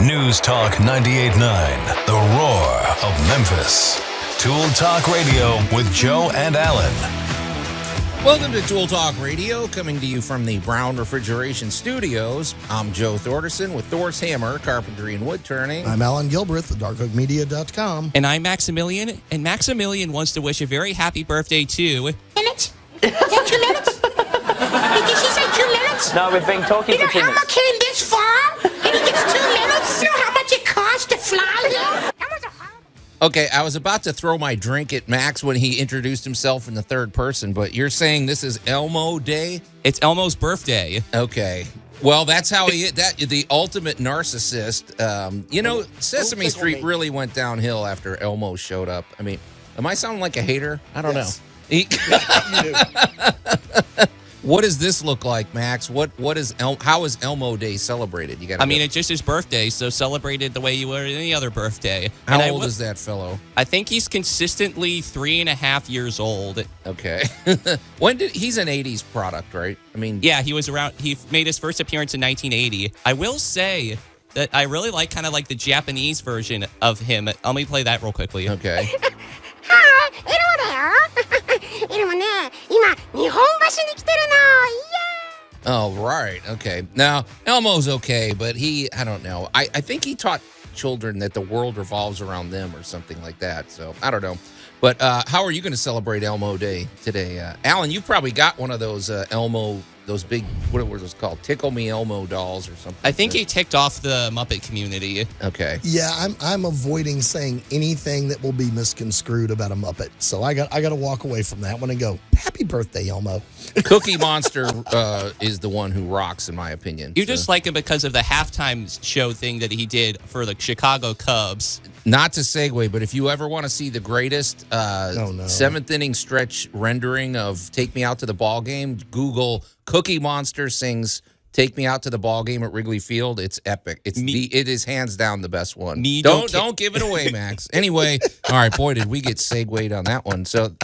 News Talk 98.9, the roar of Memphis. Tool Talk Radio with Joe and Allan. Welcome to Tool Talk Radio, coming to you from the Brown Refrigeration Studios. I'm Joe Thorderson with Thor's Hammer, Carpentry and Wood Turning. I'm Allan Gilbreth with darkhookmedia.com. And I'm Maximilian, and Maximilian wants to wish a very happy birthday to... Minutes? Is that 2 minutes? Did she say 2 minutes? No, we've been talking for 2 Alma minutes. came this far, and he gets 2 minutes? You know how much it costs to fly here? That was a horrible... Okay, I was about to throw my drink at Max when he introduced himself in the third person, but you're saying this is Elmo Day? It's Elmo's birthday. Okay. Well, that's how he the ultimate narcissist. Sesame Street really went downhill after Elmo showed up. I mean, am I sounding like a hater? I don't know. You do. What does this look like, Max? How is Elmo Day celebrated? It's just his birthday, so celebrated the way you would any other birthday. How old is that fellow? I think he's consistently 3.5 years old. Okay. He's an 80s product, right? I mean, Yeah, he made his first appearance in 1980. I will say that I really like kind of like the Japanese version of him. Let me play that real quickly. Okay. はい、エロだよ。エロもね、今、日本橋に来てるの。イエーイ Oh, right. Okay. Now, Elmo's okay, but I don't know. I think he taught children that the world revolves around them or something like that. So, I don't know. But how are you going to celebrate Elmo Day today? Allan, you probably got one of those those big, what were those called? Tickle Me Elmo dolls or something. I think he ticked off the Muppet community. Okay. Yeah, I'm avoiding saying anything that will be misconstrued about a Muppet. So I got to walk away from that one and go, happy birthday, Elmo. Cookie Monster is the one who rocks, in my opinion. You just like him because of the halftime show thing that he did for the Chicago Cubs. Not to segue, but if you ever want to see the greatest seventh inning stretch rendering of Take Me Out to the Ball Game, Google Cookie Monster sings Take Me Out to the Ball Game at Wrigley Field. It's epic. It is hands down the best one. Don't give it away, Max. Anyway, all right, boy, did we get segued on that one. So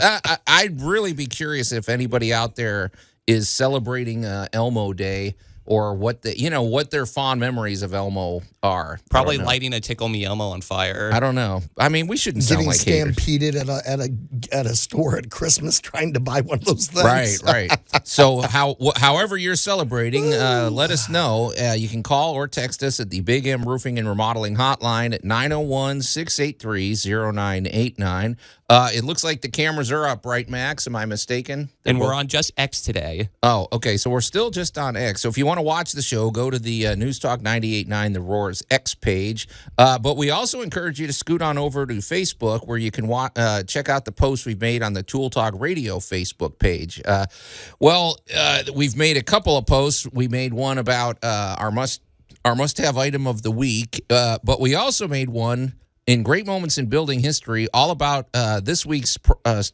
I'd really be curious if anybody out there is celebrating Elmo Day, or what their fond memories of Elmo are. Probably lighting a Tickle Me Elmo on fire. I don't know. I mean, we shouldn't sound Getting like haters. stampeded at a store at Christmas trying to buy one of those things. Right. So however you're celebrating, let us know. You can call or text us at the Big M Roofing and Remodeling Hotline at 901-683-0989. It looks like the cameras are up, right, Max? Am I mistaken? And we're on just X today. Oh, okay. So we're still just on X. So if you want to watch the show, go to the News Talk 98.9 The Roar's X page. But we also encourage you to scoot on over to Facebook, where you can check out the posts we've made on the Tool Talk Radio Facebook page. We've made a couple of posts. We made one about our must-have item of the week, but we also made one in Great Moments in Building History, all about this week's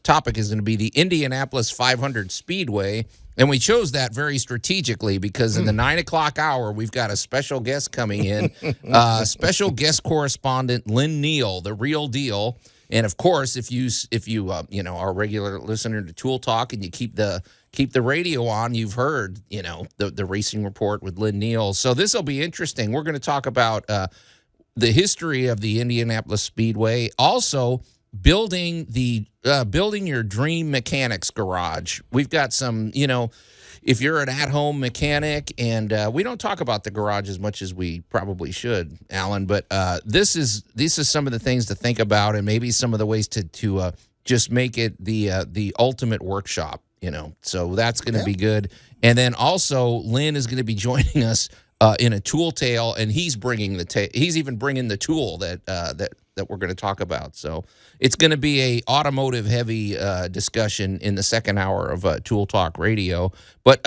topic is going to be the Indianapolis 500 Speedway. And we chose that very strategically because in the 9 o'clock hour, we've got a special guest coming in, special guest correspondent Lin Neal, the real deal. And of course, if you are a regular listener to Tool Talk and you keep the radio on, you've heard the racing report with Lin Neal. So this will be interesting. We're going to talk about the history of the Indianapolis Speedway, also building your dream mechanics garage. We've got some, if you're an at-home mechanic, and we don't talk about the garage as much as we probably should, Allan, but this is some of the things to think about, and maybe some of the ways to just make it the ultimate workshop. So that's going to be good. And then also Lin is going to be joining us in a tool tale, and he's bringing he's even bringing the tool that we're going to talk about. So it's going to be a automotive heavy discussion in the second hour of Tool Talk Radio. But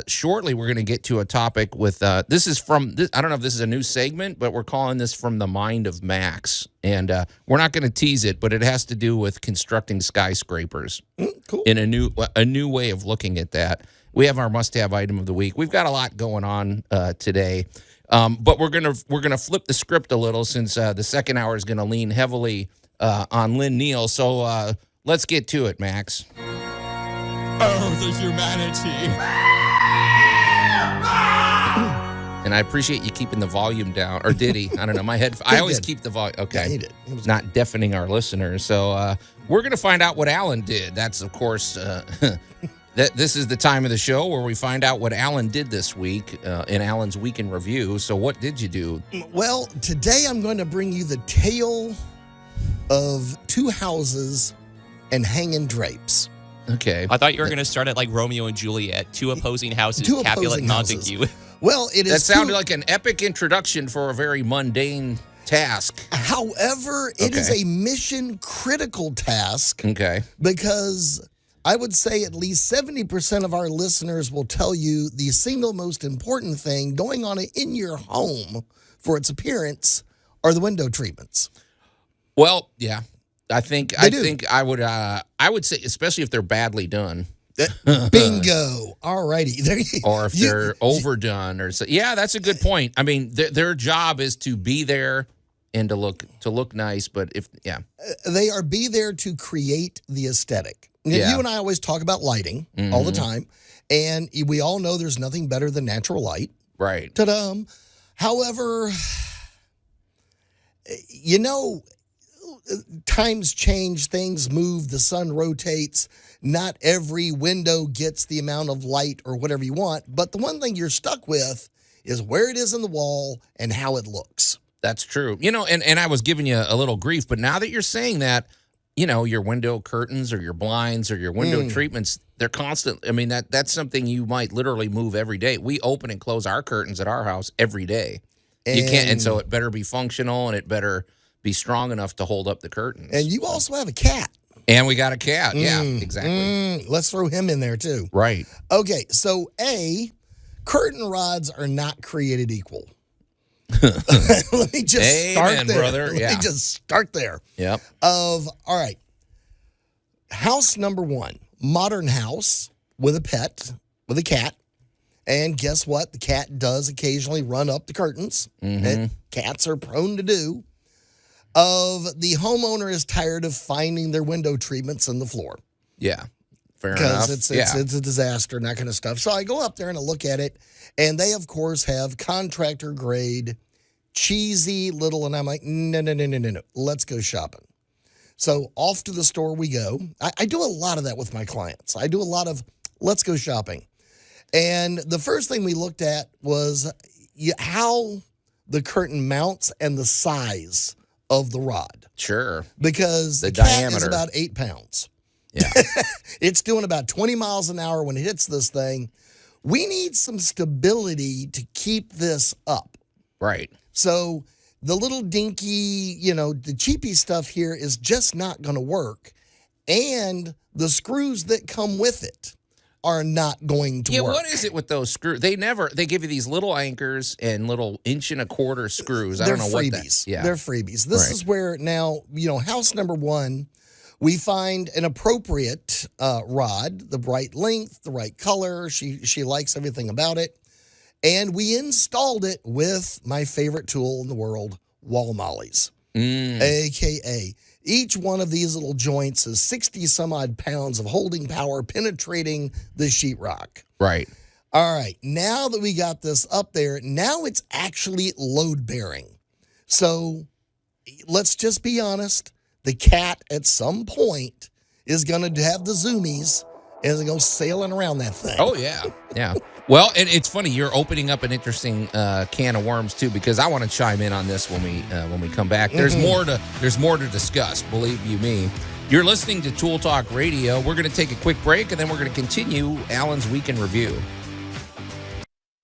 shortly we're going to get to a topic with this is from I don't know if this is a new segment, but we're calling this From the Mind of Max, and we're not going to tease it, but it has to do with constructing skyscrapers. Cool. In a new way of looking at that. We have our must-have item of the week. We've got a lot going on today, but we're gonna flip the script a little, since the second hour is gonna lean heavily on Lin Neal. So let's get to it, Max. Oh, the humanity! And I appreciate you keeping the volume down. Or did he? I don't know. My head. I always keep the volume. Okay. Yeah, he did. It was not deafening our listeners. So we're going to find out what Allan did. That's, of course, this is the time of the show where we find out what Allan did this week in Allan's Week in Review. So what did you do? Well, today I'm going to bring you the tale of two houses and hanging drapes. Okay. I thought you were going to start at like Romeo and Juliet, two opposing houses, Two Capulet opposing Montague. Well, it is. That sounded like an epic introduction for a very mundane task. However, it is a mission critical task. Okay. Because I would say at least 70% of our listeners will tell you the single most important thing going on in your home for its appearance are the window treatments. Well, yeah. I think I would say, especially if they're badly done. Bingo. All righty. There you Or if they're overdone or so. Yeah, that's a good point. I mean, their job is to be there and to look nice, but they are be there to create the aesthetic. You and I always talk about lighting all the time, and we all know there's nothing better than natural light. Right. Ta-da. However, times change, things move, the sun rotates. Not every window gets the amount of light or whatever you want, but the one thing you're stuck with is where it is in the wall and how it looks. That's true. And I was giving you a little grief, but now that you're saying that, your window curtains or your blinds or your window treatments, they're constant. I mean, that's something you might literally move every day. We open and close our curtains at our house every day. And so it better be functional and it better be strong enough to hold up the curtains. And you also have a cat. And we got a cat. Yeah, exactly. Let's throw him in there too. Right. Okay, so curtain rods are not created equal. Let me just start there. Brother. Let me just start there. Yep. All right. House number one, modern house with a pet, with a cat. And guess what? The cat does occasionally run up the curtains. That cats are prone to do. The homeowner is tired of finding their window treatments in the floor. Yeah, fair enough. Because it's a disaster and that kind of stuff. So I go up there and I look at it, and they, of course, have contractor grade, cheesy little, and I'm like, no. Let's go shopping. So off to the store we go. I do a lot of that with my clients. I do a lot of let's go shopping. And the first thing we looked at was how the curtain mounts and the size of the rod. Sure. Because the diameter cat is about 8 pounds. Yeah. It's doing about 20 miles an hour when it hits this thing. We need some stability to keep this up. Right. So the little dinky, the cheapy stuff here is just not going to work. And the screws that come with it are not going to work. Yeah, what is it with those screws? They give you these little anchors and little 1.25-inch screws. I don't know what that. Yeah. They're freebies. This is where now, house number one, we find an appropriate rod, the right length, the right color. She likes everything about it. And we installed it with my favorite tool in the world, wall mollies, a.k.a. Each one of these little joints is 60 some odd pounds of holding power penetrating the sheetrock. Right. All right. Now that we got this up there, now it's actually load bearing. So let's just be honest. The cat at some point is going to have the zoomies and go sailing around that thing. Oh, yeah. Yeah. Well, and it's funny. You're opening up an interesting can of worms, too, because I want to chime in on this when we come back. There's more to discuss, believe you me. You're listening to Tool Talk Radio. We're going to take a quick break, and then we're going to continue Allan's Week in Review.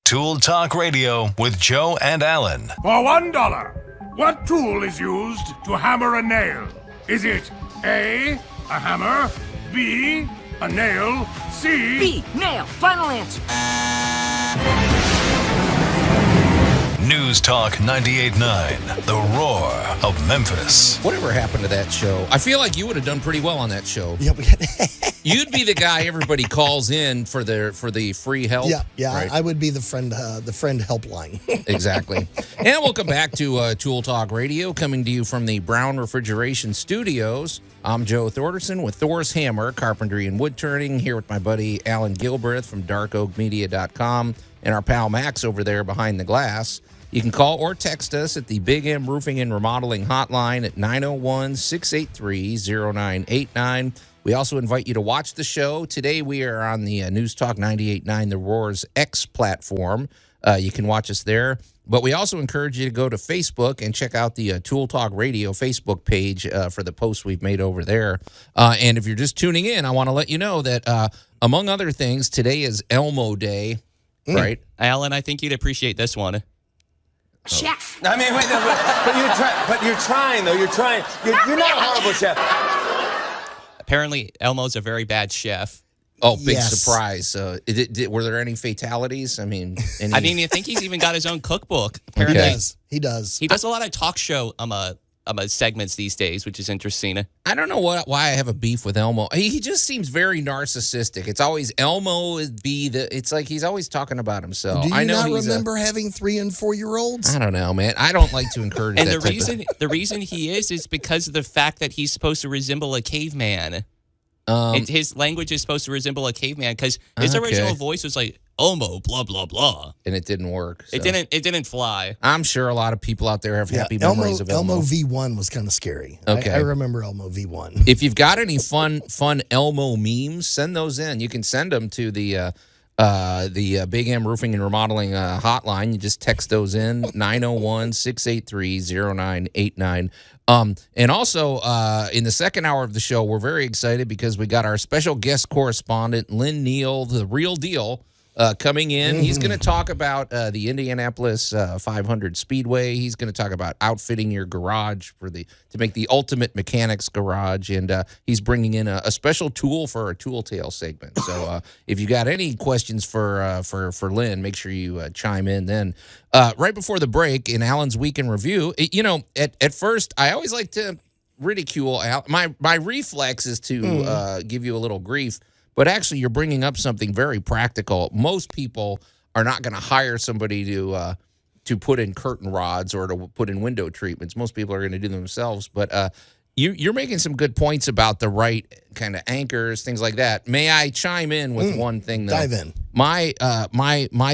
Tool Talk Radio with Joe and Allan. For $1, what tool is used to hammer a nail? Is it A, a hammer, B, a nail, C... B, nail. Final answer. News Talk 98.9, the roar of Memphis. Whatever happened to that show? I feel like you would have done pretty well on that show. Yeah, You'd be the guy everybody calls in for the free help. Yeah, right? I would be the friend helpline. Exactly. And we'll come back to Tool Talk Radio, coming to you from the Brown Refrigeration Studios. I'm Joe Thorderson with Thor's Hammer, Carpentry and Wood Turning, here with my buddy Allan Gilbreth from darkoakmedia.com. and our pal Max over there behind the glass. You can call or text us at the Big M Roofing and Remodeling hotline at 901-683-0989. We also invite you to watch the show. Today we are on the News Talk 98.9 The Roar's X platform. You can watch us there. But we also encourage you to go to Facebook and check out the Tool Talk Radio Facebook page for the posts we've made over there. And if you're just tuning in, I want to let you know that, among other things, today is Elmo Day, right? Alan, I think you'd appreciate this one. Chef. I mean, wait, no, but you're trying, though. You're trying. You're not a horrible chef. Apparently, Elmo's a very bad chef. Oh, big Yes. surprise. Were there any fatalities? I mean, I think he's even got his own cookbook. Apparently, Okay. He does. he does a lot of talk show segments these days, which is interesting. I don't know why I have a beef with Elmo. He just seems very narcissistic. It's always Elmo it's like he's always talking about himself. Do you I know not he's remember having 3- and 4-year-olds? I don't know, man. I don't like to encourage And that the reason he is because of the fact that he's supposed to resemble a caveman. His language is supposed to resemble a caveman because his original voice was like Elmo, blah blah blah, and it didn't work. So. It didn't fly. I'm sure a lot of people out there have happy memories of Elmo. Elmo V1 was kind of scary. Okay. I remember Elmo V1. If you've got any fun Elmo memes, send those in. You can send them to the Big M Roofing and Remodeling hotline. You just text those in, 901-683-0989. And also, in the second hour of the show, we're very excited because we got our special guest correspondent, Lin Neal, the real deal, coming in. He's going to talk about the Indianapolis 500 Speedway. He's going to talk about outfitting your garage to make the ultimate mechanics garage, and he's bringing in a special tool for our Tool Tale segment. So if you got any questions for Lynn, make sure you chime in then. Right before the break in Allan's Week in Review, at first I always like to ridicule Al. My reflex is to give you a little grief. But actually, you're bringing up something very practical. Most people are not going to hire somebody to put in curtain rods or to put in window treatments. Most people are going to do them themselves. But you're making some good points about the right kind of anchors, things like that. May I chime in with one thing, though? Dive in. My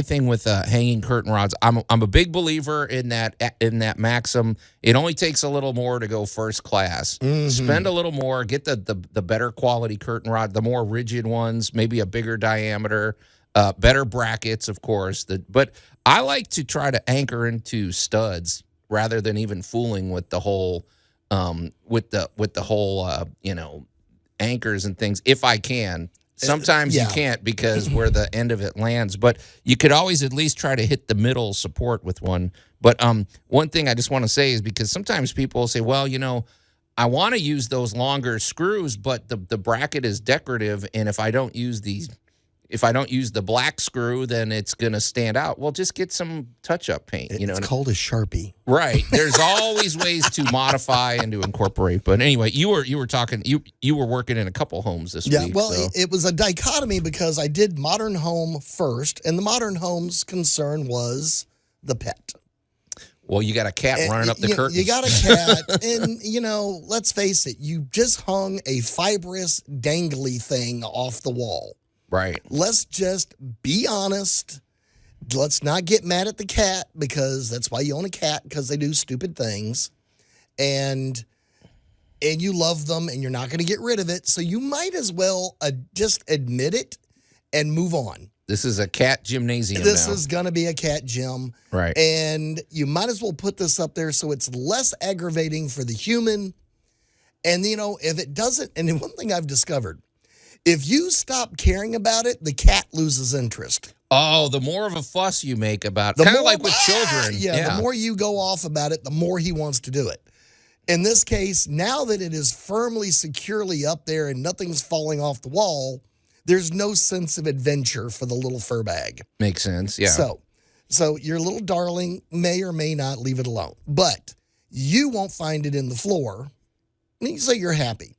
thing with hanging curtain rods, I'm a big believer in that maxim. It only takes a little more to go first class. Spend a little more, get the better quality curtain rod, the more rigid ones, maybe a bigger diameter, better brackets, of course. But I like to try to anchor into studs rather than even fooling with the whole anchors and things if I can. Sometimes you can't because where the end of it lands, but you could always at least try to hit the middle support with one. But one thing I just want to say is because sometimes people say, well, I want to use those longer screws, but the bracket is decorative, and if I don't use the black screw, then it's going to stand out. Well, just get some touch-up paint. It's called a Sharpie. Right. There's always ways to modify and to incorporate. But anyway, you were talking. You were working in a couple homes this week. Yeah, well, so. it was a dichotomy because I did modern home first, and the modern home's concern was the pet. Well, you got a cat running up the curtains. You got a cat, and, let's face it, you just hung a fibrous, dangly thing off the wall. Right. Let's just be honest. Let's not get mad at the cat because that's why you own a cat, because they do stupid things. And you love them and you're not going to get rid of it. So you might as well just admit it and move on. This is a cat gymnasium This now. is going to be a cat gym. Right. And you might as well put this up there so it's less aggravating for the human. And, if it doesn't, and one thing I've discovered, if you stop caring about it, the cat loses interest. Oh, the more of a fuss you make about it. Kind of like with children. Yeah, the more you go off about it, the more he wants to do it. In this case, now that it is firmly, securely up there and nothing's falling off the wall, there's no sense of adventure for the little fur bag. Makes sense, yeah. So your little darling may or may not leave it alone. But you won't find it in the floor. And you say you're happy.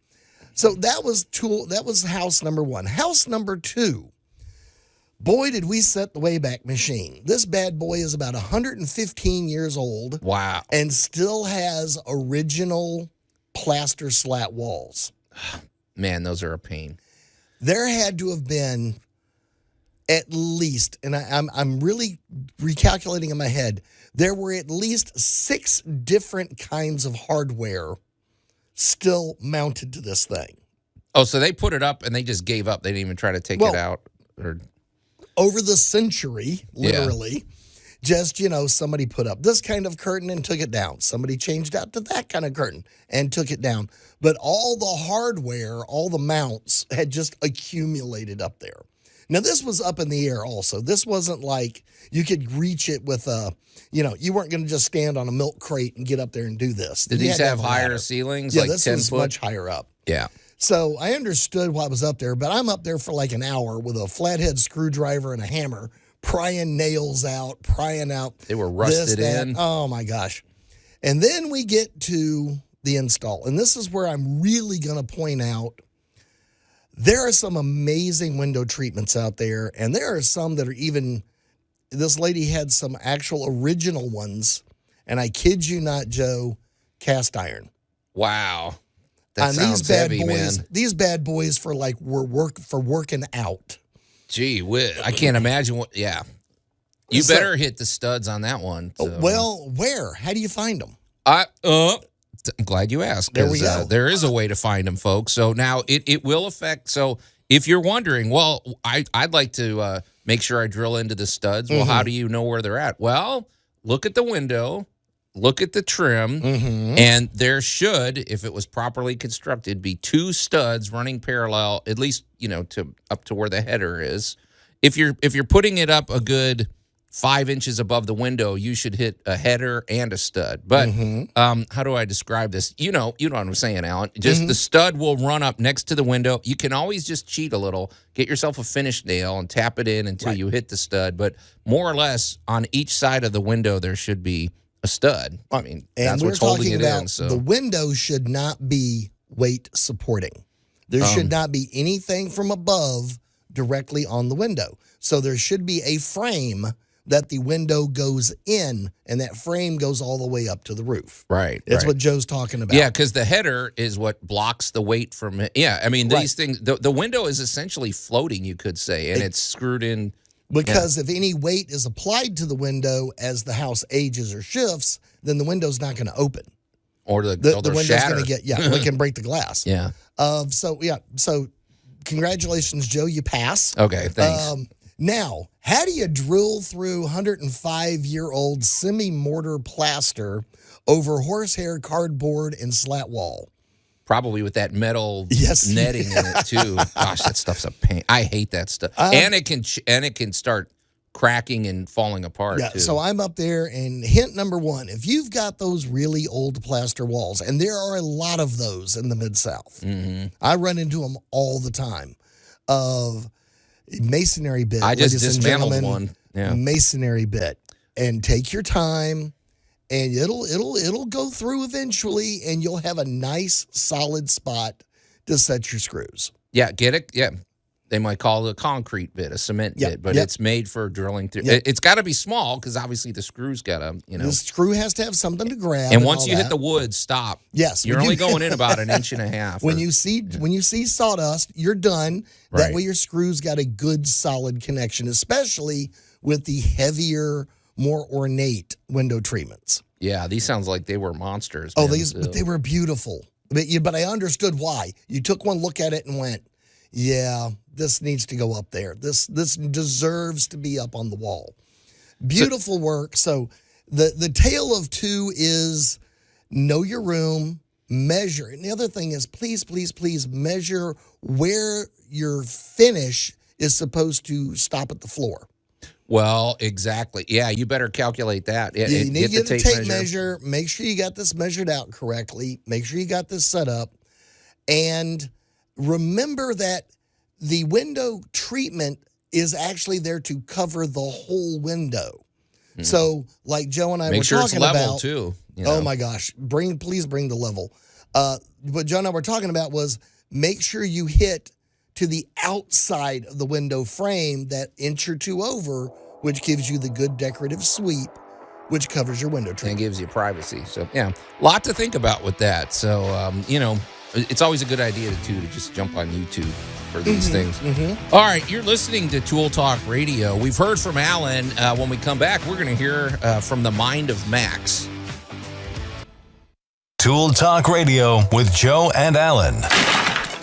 So that was house number one. House number two, boy, did we set the Wayback Machine. This bad boy is about 115 years old. Wow. And still has original plaster slat walls. Man, those are a pain. There had to have been at least, and I'm really recalculating in my head, there were at least 6 different kinds of hardware still mounted to this thing. Oh, so they put it up and they just gave up. They didn't even try to take it out? Or over the century, literally, just, somebody put up this kind of curtain and took it down. Somebody changed out to that kind of curtain and took it down. But all the hardware, all the mounts had just accumulated up there. Now, this was up in the air also. This wasn't like you could reach it with you weren't going to just stand on a milk crate and get up there and do this. Did these have higher ceilings? Yeah, like this 10 was foot? much higher up. Yeah. So I understood why I was up there, but I'm up there for like an hour with a flathead screwdriver and a hammer, prying nails out, prying out. They were rusted in. Oh, my gosh. And then we get to the install. And this is where I'm really going to point out there are some amazing window treatments out there, and there are some that are even, this lady had some actual original ones, and I kid you not, Joe, cast iron. Wow. That and sounds heavy, man. These bad boys for working out. Gee, I can't imagine what, yeah. You better hit the studs on that one. So. Well, where? How do you find them? I'm glad you asked. There we go. There is a way to find them, folks. So now it will affect. So if you're wondering, well, I'd like to make sure I drill into the studs. Well, how do you know where they're at? Well, look at the window, look at the trim, and there should, if it was properly constructed, be 2 studs running parallel, at least to up to where the header is. If you're putting it up a good 5 inches above the window, you should hit a header and a stud. But how do I describe this? You know what I'm saying, Alan. Just the stud will run up next to the window. You can always just cheat a little, get yourself a finish nail and tap it in until you hit the stud. But more or less on each side of the window, there should be a stud. I mean, that's what's holding it in. So the window should not be weight supporting. There should not be anything from above directly on the window. So there should be a frame that the window goes in, and that frame goes all the way up to the roof. Right. That's what Joe's talking about. Yeah, because the header is what blocks the weight from it. Yeah, I mean, these things, the window is essentially floating, you could say, and it's screwed in. Because if any weight is applied to the window as the house ages or shifts, then the window's not going to open. Or the window's shatter. going to it can break the glass. Yeah. So congratulations, Joe, you pass. Okay, thanks. Now, how do you drill through 105-year-old semi-mortar plaster over horsehair, cardboard, and slat wall? Probably with that metal netting in it too. Gosh, that stuff's a pain. I hate that stuff. And it can start cracking and falling apart too. So I'm up there, and hint number 1, if you've got those really old plaster walls, and there are a lot of those in the Mid-South, I run into them all the time, of masonry bit. I just dismantled one. Yeah. Masonry bit, and take your time, and it'll go through eventually, and you'll have a nice solid spot to set your screws. Yeah, get it. Yeah, they might call it a concrete bit, a cement bit, but it's made for drilling through. It's got to be small because obviously the screw's got to, The screw has to have something to grab. And once you hit the wood, stop. Yes, you're only going in about 1.5 inches. When you see sawdust, you're done. That way your screw's got a good solid connection, especially with the heavier, more ornate window treatments. Yeah, these sounds like they were monsters. Man, but they were beautiful. But I understood why. You took one look at it and went, yeah, this needs to go up there. This deserves to be up on the wall. Beautiful work. So the tale of 2 is know your room, measure. And the other thing is please measure where your finish is supposed to stop at the floor. Well, exactly. Yeah, you better calculate that. You need to get a tape measure. Make sure you got this measured out correctly. Make sure you got this set up. And remember that the window treatment is actually there to cover the whole window. So, like Joe and I were talking about, level too. Oh my gosh, please bring the level. What Joe and I were talking about was make sure you hit to the outside of the window frame that inch or 2 over, which gives you the good decorative sweep, which covers your window treatment. And gives you privacy. So, yeah, a lot to think about with that. So, It's always a good idea to just jump on YouTube for these things. All right, you're listening to Tool Talk Radio. We've heard from Allan. When we come back, we're going to hear from the mind of Max. Tool Talk Radio with Joe and Allan.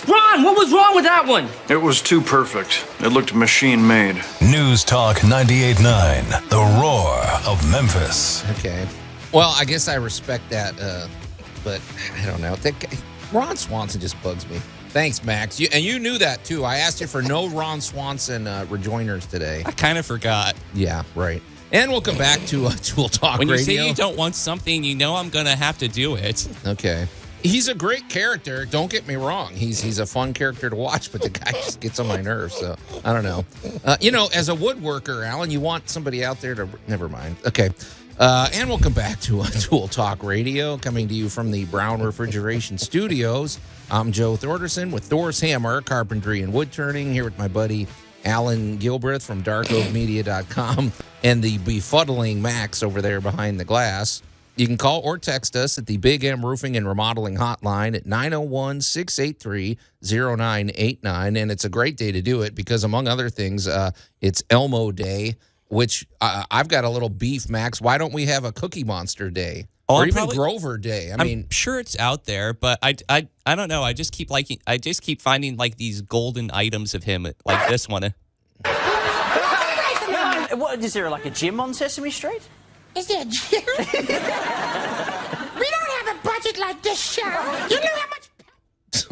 Ron, what was wrong with that one? It was too perfect. It looked machine-made. News Talk 98.9, the roar of Memphis. Okay. Well, I guess I respect that, but I don't know. Ron Swanson just bugs me. Thanks, Max. You knew that, too. I asked you for no Ron Swanson rejoiners today. I kind of forgot. Yeah, right. And we'll come back to Tool Talk when Radio. When you say you don't want something, you know I'm going to have to do it. Okay. He's a great character. Don't get me wrong. He's a fun character to watch, but the guy just gets on my nerves. So I don't know. As a woodworker, Allan, you want somebody out there to. Never mind. Okay. And we'll come back to Tool Talk Radio, coming to you from the Brown Refrigeration Studios. I'm Joe Thorderson with Thor's Hammer, Carpentry and Wood Turning, here with my buddy Allan Gilbreth from darkoakmedia.com and the befuddling Max over there behind the glass. You can call or text us at the Big M Roofing and Remodeling Hotline at 901-683-0989. And it's a great day to do it because, among other things, it's Elmo Day, which I've got a little beef, Max. Why don't we have a Cookie Monster Day? Or even Grover Day. I'm sure it's out there, but I don't know. I just keep finding like these golden items of him, like this one. What is there, like a gym on Sesame Street? Is there a gym? We don't have a budget like this show. You know how much...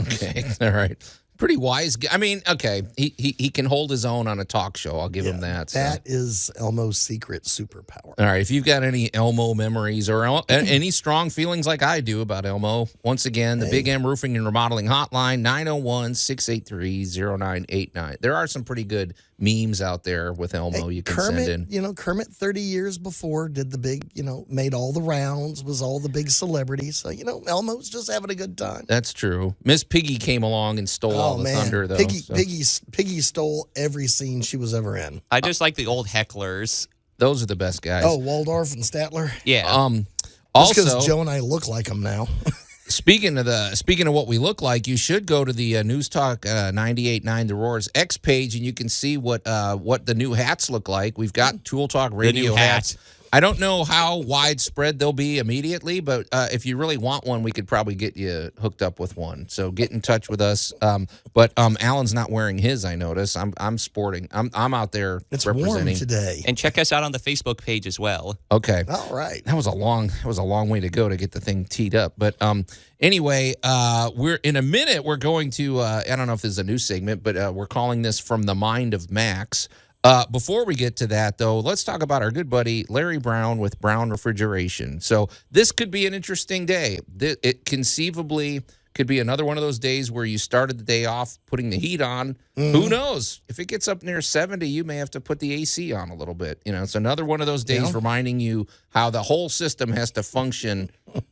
Okay, all right. Pretty wise. I mean, okay, he can hold his own on a talk show. I'll give him that. So. That is Elmo's secret superpower. All right, if you've got any Elmo memories or any strong feelings like I do about Elmo, once again, the Big M Roofing and Remodeling Hotline, 901-683-0989. There are some pretty good memes out there with Elmo you can send in. Kermit 30 years before did the big, made all the rounds, was all the big celebrities. So, Elmo's just having a good time. That's true. Miss Piggy came along and stole all the thunder, though. Piggy stole every scene she was ever in. I just like the old hecklers. Those are the best guys. Oh, Waldorf and Statler? Yeah. Also, because Joe and I look like them now. Speaking of what we look like, you should go to the News Talk 98.9 The Roar's X page, and you can see what the new hats look like. We've got Tool Talk Radio hats. I don't know how widespread they'll be immediately, but if you really want one, we could probably get you hooked up with one. So get in touch with us. But Allan's not wearing his. I notice. I'm sporting. I'm out there. It's representing warm today. And check us out on the Facebook page as well. Okay. All right. That was a long way to go to get the thing teed up. But anyway, we're in a minute. We're going to. I don't know if this is a new segment, but we're calling this From the Mind of Max. Before we get to that, though, let's talk about our good buddy Larry Brown with Brown Refrigeration. So this could be an interesting day. It conceivably could be another one of those days where you started the day off putting the heat on. Who knows? If it gets up near 70, you may have to put the AC on a little bit. It's another one of those days reminding you how the whole system has to function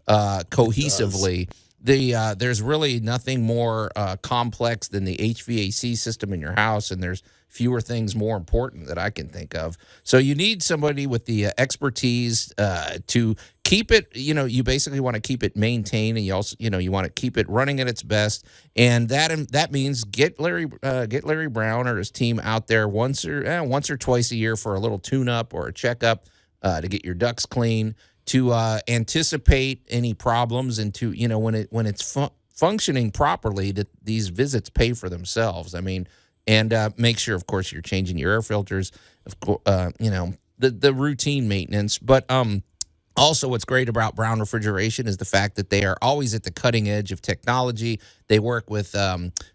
cohesively. There's really nothing more complex than the HVAC system in your house, and there's fewer things more important that I can think of. So you need somebody with the expertise to keep it, you basically want to keep it maintained, and you also, you want to keep it running at its best. And that means get Larry Brown or his team out there once or twice a year for a little tune-up or a checkup to get your ducts clean, to anticipate any problems, and to, when it's functioning properly, that these visits pay for themselves. I mean, and make sure, of course, you're changing your air filters, of course, the routine maintenance. But also what's great about Brown Refrigeration is the fact that they are always at the cutting edge of technology. They work with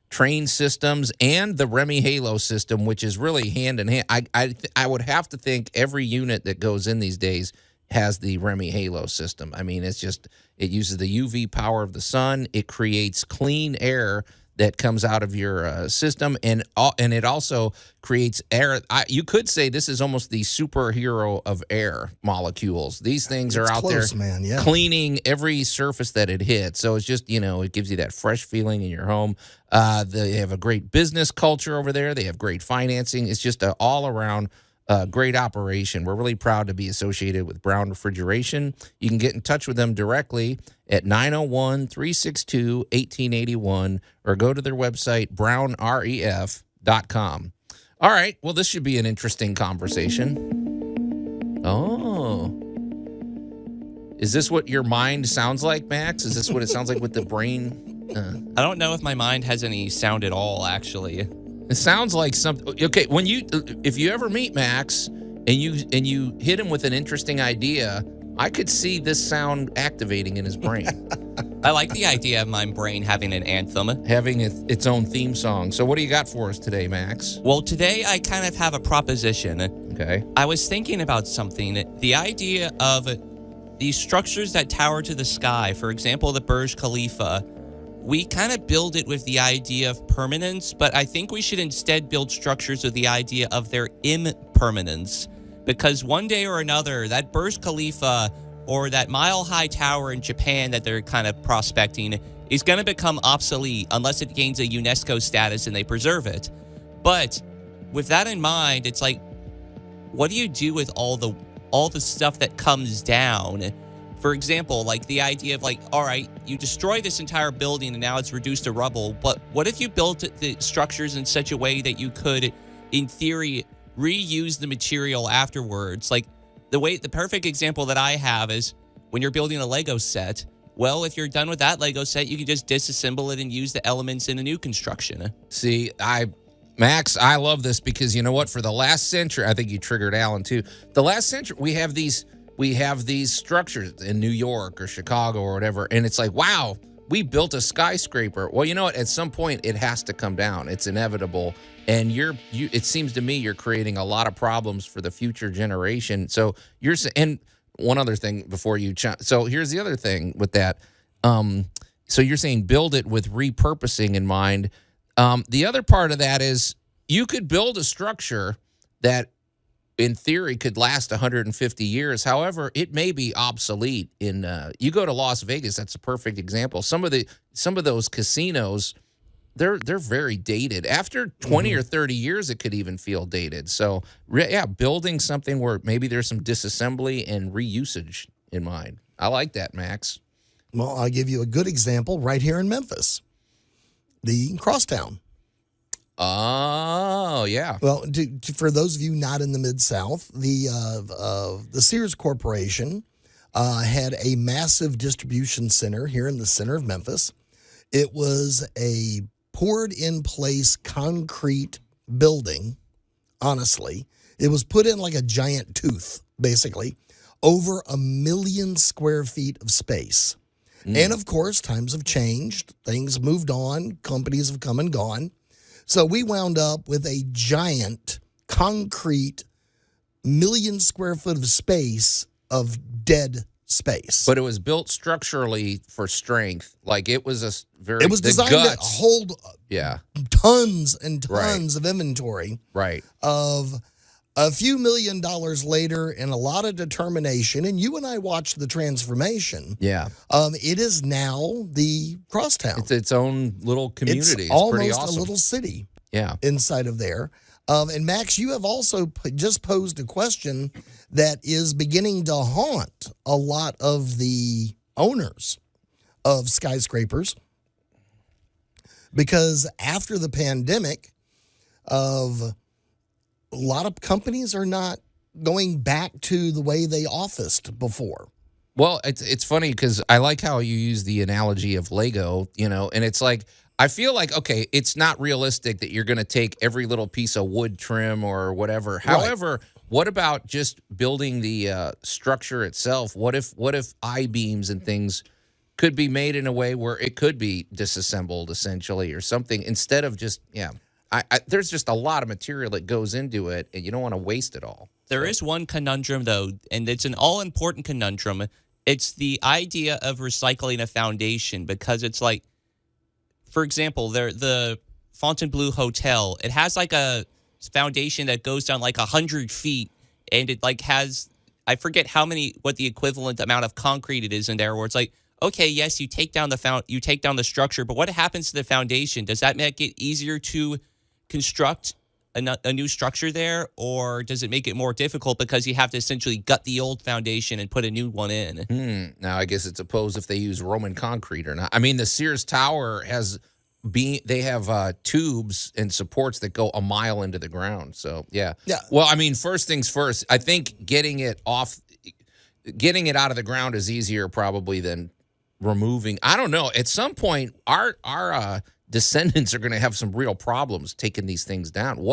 Train systems and the Remy Halo system, which is really hand in hand. I would have to think every unit that goes in these days has the Remy Halo system. I mean, it uses the UV power of the sun. It creates clean air that comes out of your system, and it also creates air. You could say this is almost the superhero of air molecules. These things are out there cleaning every surface that it hits. So it's just, it gives you that fresh feeling in your home. They have a great business culture over there. They have great financing. It's just an all-around great operation. We're really proud to be associated with Brown Refrigeration. You can get in touch with them directly at 901-362-1881 or go to their website, brownref.com. All right. Well, this should be an interesting conversation. Oh. Is this what your mind sounds like, Max? Is this what it sounds like with the brain? I don't know if my mind has any sound at all, actually. It sounds like something. Okay, if you ever meet Max and you hit him with an interesting idea, I could see this sound activating in his brain. I like the idea of my brain having an anthem. Having its own theme song. So what do you got for us today, Max? Well, today I kind of have a proposition. Okay. I was thinking about something. The idea of these structures that tower to the sky, for example, the Burj Khalifa, we kind of build it with the idea of permanence, but I think we should instead build structures with the idea of their impermanence. Because one day or another, that Burj Khalifa or that mile-high tower in Japan that they're kind of prospecting is going to become obsolete unless it gains a UNESCO status and they preserve it. But with that in mind, it's like, what do you do with all the stuff that comes down? For example, like the idea of like, all right, you destroy this entire building and now it's reduced to rubble, but what if you built the structures in such a way that you could, in theory, reuse the material afterwards? Like the perfect example that I have is when you're building a Lego set. Well, if you're done with that Lego set, you can just disassemble it and use the elements in a new construction. See, Max, I love this because you know what? For the last century, I think you triggered Allan too. The last century, we have these structures in New York or Chicago or whatever, and it's like, wow, we built a skyscraper. Well, you know what? At some point, it has to come down. It's inevitable, and it seems to me you're creating a lot of problems for the future generation. So and one other thing before you. So here's the other thing with that. So you're saying build it with repurposing in mind. The other part of that is you could build a structure that, in theory, could last 150 years. However, it may be obsolete. You go to Las Vegas, that's a perfect example. Some of those casinos, they're very dated. After 20 or 30 years, it could even feel dated. So, building something where maybe there's some disassembly and reusage in mind. I like that, Max. Well, I'll give you a good example right here in Memphis, the Crosstown. Oh, yeah. Well, for those of you not in the Mid-South, the Sears Corporation had a massive distribution center here in the center of Memphis. It was a poured-in-place concrete building, honestly. It was put in like a giant tooth, basically, over 1 million square feet of space. And, of course, times have changed. Things moved on. Companies have come and gone. So we wound up with a giant concrete 1 million square foot of space of dead space. But it was built structurally for strength. Like it was it was designed to hold tons and tons of inventory. Right. Of a few $1 million later and a lot of determination, and you and I watched the transformation. Yeah. It is now the Crosstown. It's its own little community. It's almost pretty awesome. a little city. Yeah. Inside of there. And Max, you have also just posed a question that is beginning to haunt a lot of the owners of skyscrapers, because after the pandemic, a lot of companies are not going back to the way they officed before. Well, it's funny because I like how you use the analogy of Lego, and it's like, I feel like, okay, it's not realistic that you're going to take every little piece of wood trim or whatever. Right. However, what about just building the structure itself? What if I-beams and things could be made in a way where it could be disassembled essentially or something instead of just, there's just a lot of material that goes into it and you don't want to waste it all. There is one conundrum, though, and it's an all-important conundrum. It's the idea of recycling a foundation, because it's like, for example, the Fontainebleau Hotel, it has like a foundation that goes down like 100 feet, and it like has, I forget what the equivalent amount of concrete it is in there, where it's like, okay, yes, you take down the structure, but what happens to the foundation? Does that make it easier to construct a new structure there, or does it make it more difficult because you have to essentially gut the old foundation and put a new one in? Now, I guess it's opposed if they use Roman concrete or not. I mean, the Sears Tower has they have tubes and supports that go a mile into the ground. So, yeah. Well, I mean, first things first, I think getting it out of the ground is easier probably than removing. I don't know. At some point, our descendants are going to have some real problems taking these things down.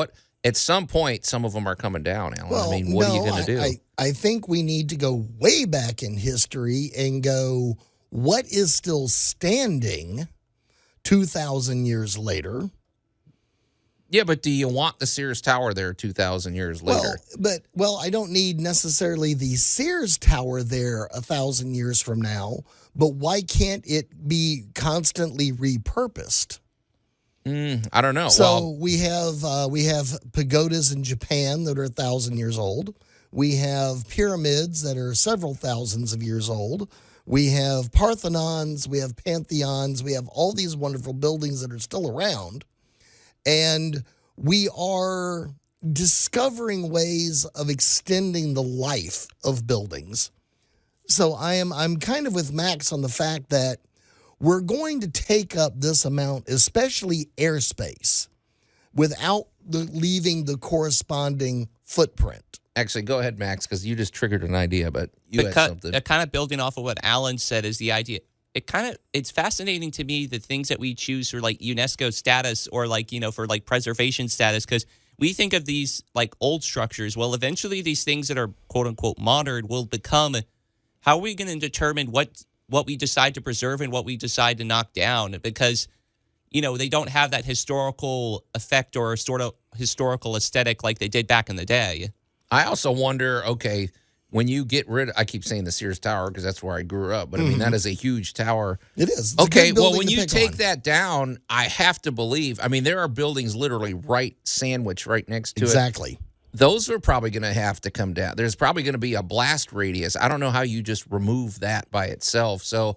At some point, some of them are coming down, Alan. Well, I mean, what are you going to do? I think we need to go way back in history and go, what is still standing 2,000 years later? Yeah, but do you want the Sears Tower there 2,000 years later? Well, I don't need necessarily the Sears Tower there 1,000 years from now, but why can't it be constantly repurposed? I don't know. So we have pagodas in Japan that are 1,000 years old. We have pyramids that are several thousands of years old. We have Parthenons, we have Pantheons, we have all these wonderful buildings that are still around. And we are discovering ways of extending the life of buildings. So I'm kind of with Max on the fact that we're going to take up this amount, especially airspace, without leaving the corresponding footprint. Actually, go ahead, Max, because you just triggered an idea, but you had something. Kind of building off of what Allan said is the idea. It's fascinating to me the things that we choose for like UNESCO status or like, for like preservation status, because we think of these like old structures. Well, eventually these things that are quote unquote modern will become, how are we going to determine what we decide to preserve and what we decide to knock down? Because, they don't have that historical effect or sort of historical aesthetic like they did back in the day. I also wonder, okay, when you get rid of, I keep saying the Sears Tower because that's where I grew up, but I mean, that is a huge tower. It is. It's okay, well, when you take that down, I have to believe, I mean, there are buildings literally sandwiched right next to it. Exactly. Those are probably going to have to come down. There's probably going to be a blast radius. I don't know how you just remove that by itself. So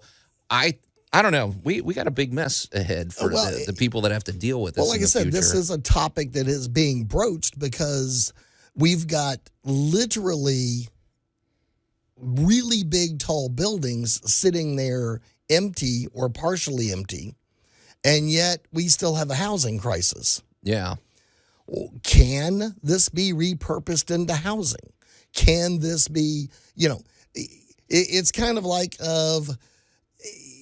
I don't know. We got a big mess ahead for the people that have to deal with this. Well, like I said, this is a topic that is being broached because we've got literally really big, tall buildings sitting there empty or partially empty, and yet we still have a housing crisis. Yeah. Can this be repurposed into housing? Can this be, it's kind of like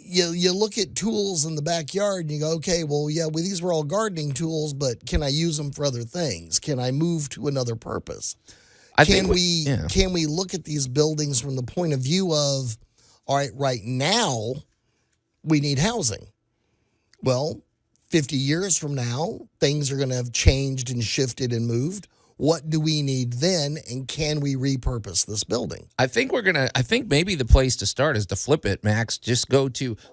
you look at tools in the backyard and you go, okay, well, these were all gardening tools, but can I use them for other things? Can I move to another purpose? Can we look at these buildings from the point of view of, all right, right now we need housing. Well, 50 years from now, things are going to have changed and shifted and moved. What do we need then, and can we repurpose this building? I think maybe the place to start is to flip it, Max. Just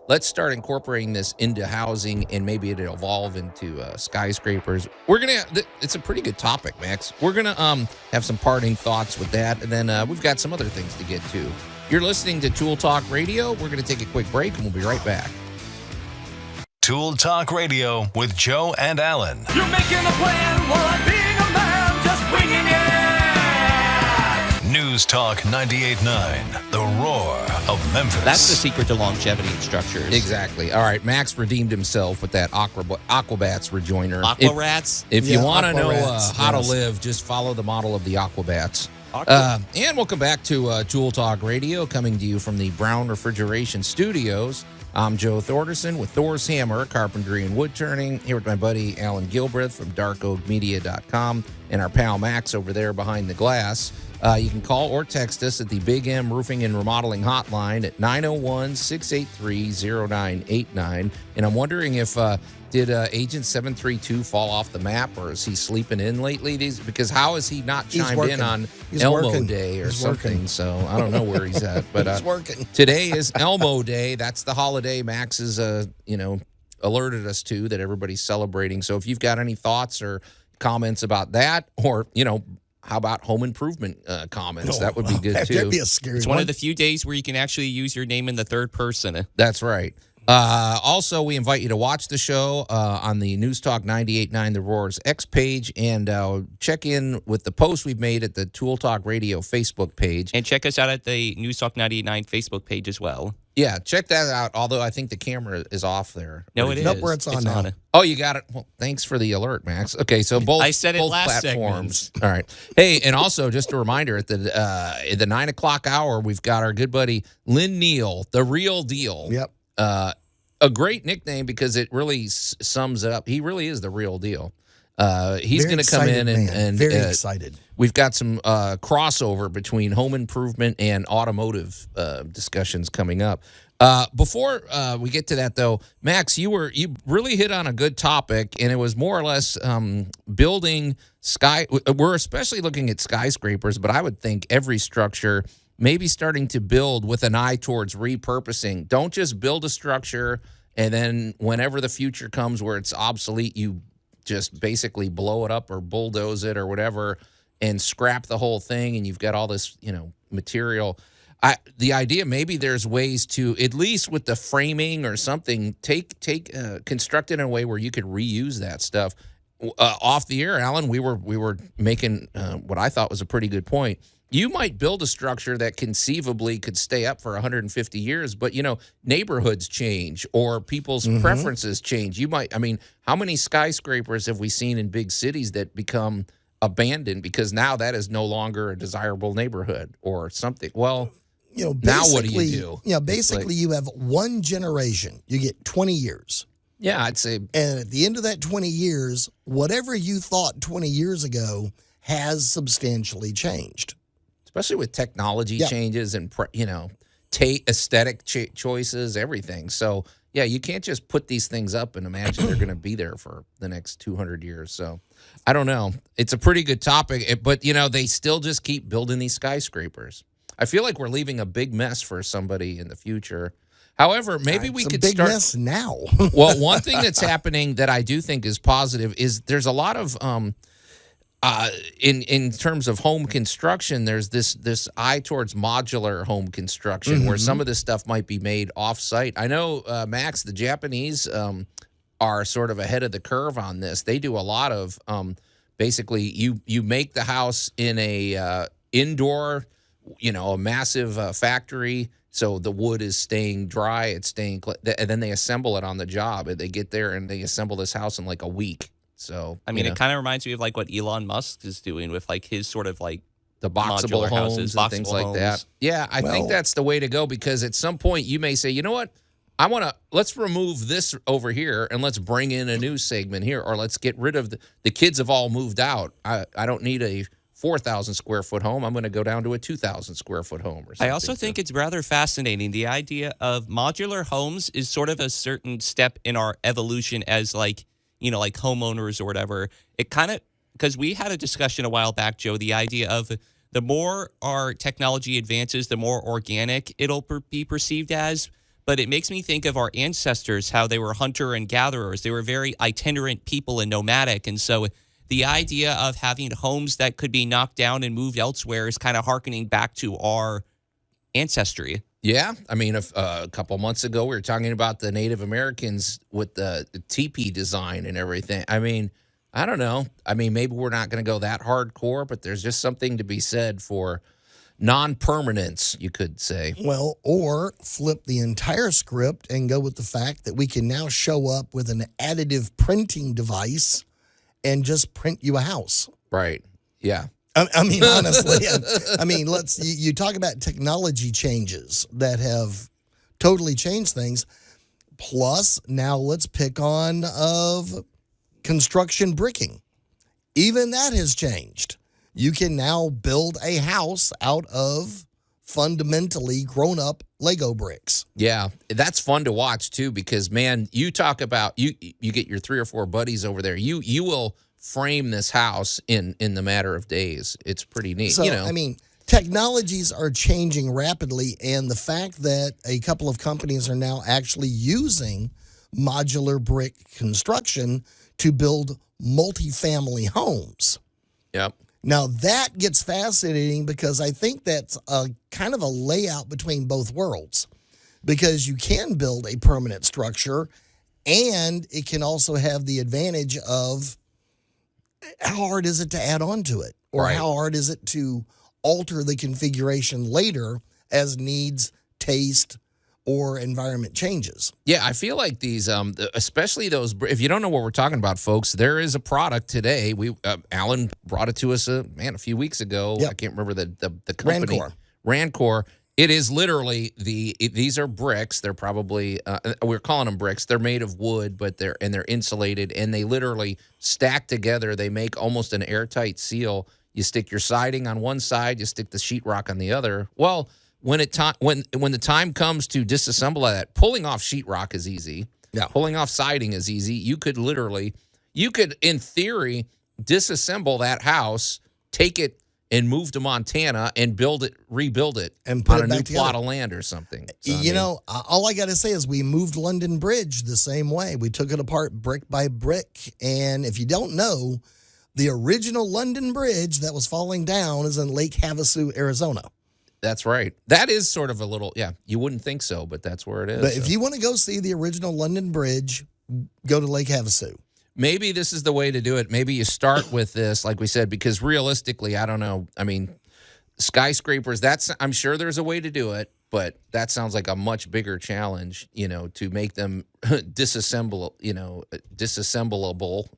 let's start incorporating this into housing, and maybe it'll evolve into skyscrapers. It's a pretty good topic, Max. We're going to have some parting thoughts with that, and then we've got some other things to get to. You're listening to Tool Talk Radio. We're going to take a quick break, and we'll be right back. Tool Talk Radio with Joe and Allan. You're making a plan while I'm being a man, just winging it. News Talk 98.9, the roar of Memphis. That's the secret to longevity in structures. Exactly. All right, Max redeemed himself with that Aquabats rejoiner. Aquarats? If you want to know how to live, just follow the model of the Aquabats. And welcome back to Tool Talk Radio, coming to you from the Brown Refrigeration Studios. I'm Joe Thorderson with Thor's Hammer, Carpentry and Wood Turning, here with my buddy Allan Gilbreth from darkoakmedia.com and our pal Max over there behind the glass. You can call or text us at the Big M Roofing and Remodeling Hotline at 901-683-0989. And I'm wondering if did Agent 732 fall off the map, or is he sleeping in lately? Because how is he not chimed in on Elmo Day or something? So I don't know where he's at. But he's working. Today is Elmo Day. That's the holiday Max has alerted us to that everybody's celebrating. So if you've got any thoughts or comments about that, or how about home improvement comments? That would be good too. That'd be a scary It's one of the few days where you can actually use your name in the third person. That's right. Also, we invite you to watch the show on the News Talk 98.9 The Roar's X page and check in with the post we've made at the Tool Talk Radio Facebook page. And check us out at the News Talk 98.9 Facebook page as well. Yeah, check that out, although I think the camera is off there. No, it is. Nope, where it's on now. Oh, you got it. Well, thanks for the alert, Max. Okay, so both I said it both last platforms. All right. Hey, and also just a reminder at the 9 o'clock hour, we've got our good buddy Lin Neal, the real deal. Yep. A great nickname because it really sums up. He really is the real deal. He's going to come in and very excited. We've got some crossover between home improvement and automotive discussions coming up. Before we get to that, though, Max, you really hit on a good topic, and it was more or less building We're especially looking at skyscrapers, but I would think every structure maybe starting to build with an eye towards repurposing. Don't just build a structure and then whenever the future comes where it's obsolete, you just basically blow it up or bulldoze it or whatever and scrap the whole thing, and you've got all this, material. The idea, maybe there's ways to, at least with the framing or something, construct it in a way where you could reuse that stuff. Off the air, Allan, we were making what I thought was a pretty good point. You might build a structure that conceivably could stay up for 150 years, but, neighborhoods change or people's preferences change. How many skyscrapers have we seen in big cities that become abandoned because now that is no longer a desirable neighborhood or something? Well, now what do you do? Basically you have one generation. You get 20 years. Yeah, I'd say. And at the end of that 20 years, whatever you thought 20 years ago has substantially changed. Especially with technology changes and, aesthetic choices, everything. So, yeah, you can't just put these things up and imagine they're going to be there for the next 200 years. So, I don't know. It's a pretty good topic, but, they still just keep building these skyscrapers. I feel like we're leaving a big mess for somebody in the future. However, maybe we could start. Mess now. Well, one thing that's happening that I do think is positive is there's a lot of in terms of home construction. There's this eye towards modular home construction where some of this stuff might be made off-site. I know, Max, the Japanese are sort of ahead of the curve on this. They do a lot of basically you make the house in a indoor, a massive factory. So the wood is staying dry, it's staying, and then they assemble it on the job. And they get there and they assemble this house in like a week. So it kind of reminds me of like what Elon Musk is doing with like his sort of like the boxable homes houses, and things like that. Yeah, I think that's the way to go because at some point you may say, you know what, let's remove this over here and let's bring in a new segment here, or let's get rid of the kids have all moved out. I don't need a 4,000 square foot home. I'm going to go down to a 2,000 square foot home or something. I also think it's rather fascinating. The idea of modular homes is sort of a certain step in our evolution as like homeowners or whatever. It kind of, because we had a discussion a while back, Joe, the idea of the more our technology advances, the more organic it'll be perceived as. But it makes me think of our ancestors, how they were hunter and gatherers. They were very itinerant people and nomadic. And so the idea of having homes that could be knocked down and moved elsewhere is kind of hearkening back to our ancestry. Yeah. A couple months ago, we were talking about the Native Americans with the teepee design and everything. I don't know. Maybe we're not going to go that hardcore, but there's just something to be said for non-permanence, you could say. Well, or flip the entire script and go with the fact that we can now show up with an additive printing device and just print you a house. Right. Yeah. Honestly, you talk about technology changes that have totally changed things. Plus, now let's pick on of construction bricking. Even that has changed. You can now build a house out of fundamentally grown-up Lego bricks. Yeah, that's fun to watch, too, because, man, you talk about, you get your 3 or 4 buddies over there. You will frame this house in the matter of days. It's pretty neat. So, technologies are changing rapidly, and the fact that a couple of companies are now actually using modular brick construction to build multifamily homes. Yep. Now, that gets fascinating because I think that's a kind of a layout between both worlds. because you can build a permanent structure, and it can also have the advantage of how hard is it to add on to it, or Right. how hard is it to alter the configuration later as needs, taste, or environment changes. Yeah, I feel like these, especially those. If you don't know what we're talking about, folks, there is a product today. We Allan brought it to us, a few weeks ago. Yep. I can't remember the company. Rancor. Rancor. It is literally these are bricks. They're probably we're calling them bricks. They're made of wood, but they're insulated, and they literally stack together. They make almost an airtight seal. You stick your siding on one side, you stick the sheetrock on the other. Well, when the time comes to disassemble that, pulling off sheetrock is easy. Yeah. Pulling off siding is easy. You could in theory disassemble that house, take it and move to Montana and rebuild it, And put on it a back new together. plot of land or something. So, I You mean, know, all I got to say is we moved London Bridge the same way. We took it apart brick by brick. And if you don't know, the original London Bridge that was falling down is in Lake Havasu, Arizona. that's right. That is sort of a little, you wouldn't think so, but that's where it is. But if you want to go see the original London Bridge, go to Lake Havasu. Maybe this is the way to do it. Maybe you start with this, like we said, because realistically, I don't know. I mean, skyscrapers, I'm sure there's a way to do it, but that sounds like a much bigger challenge, to make them disassemblable,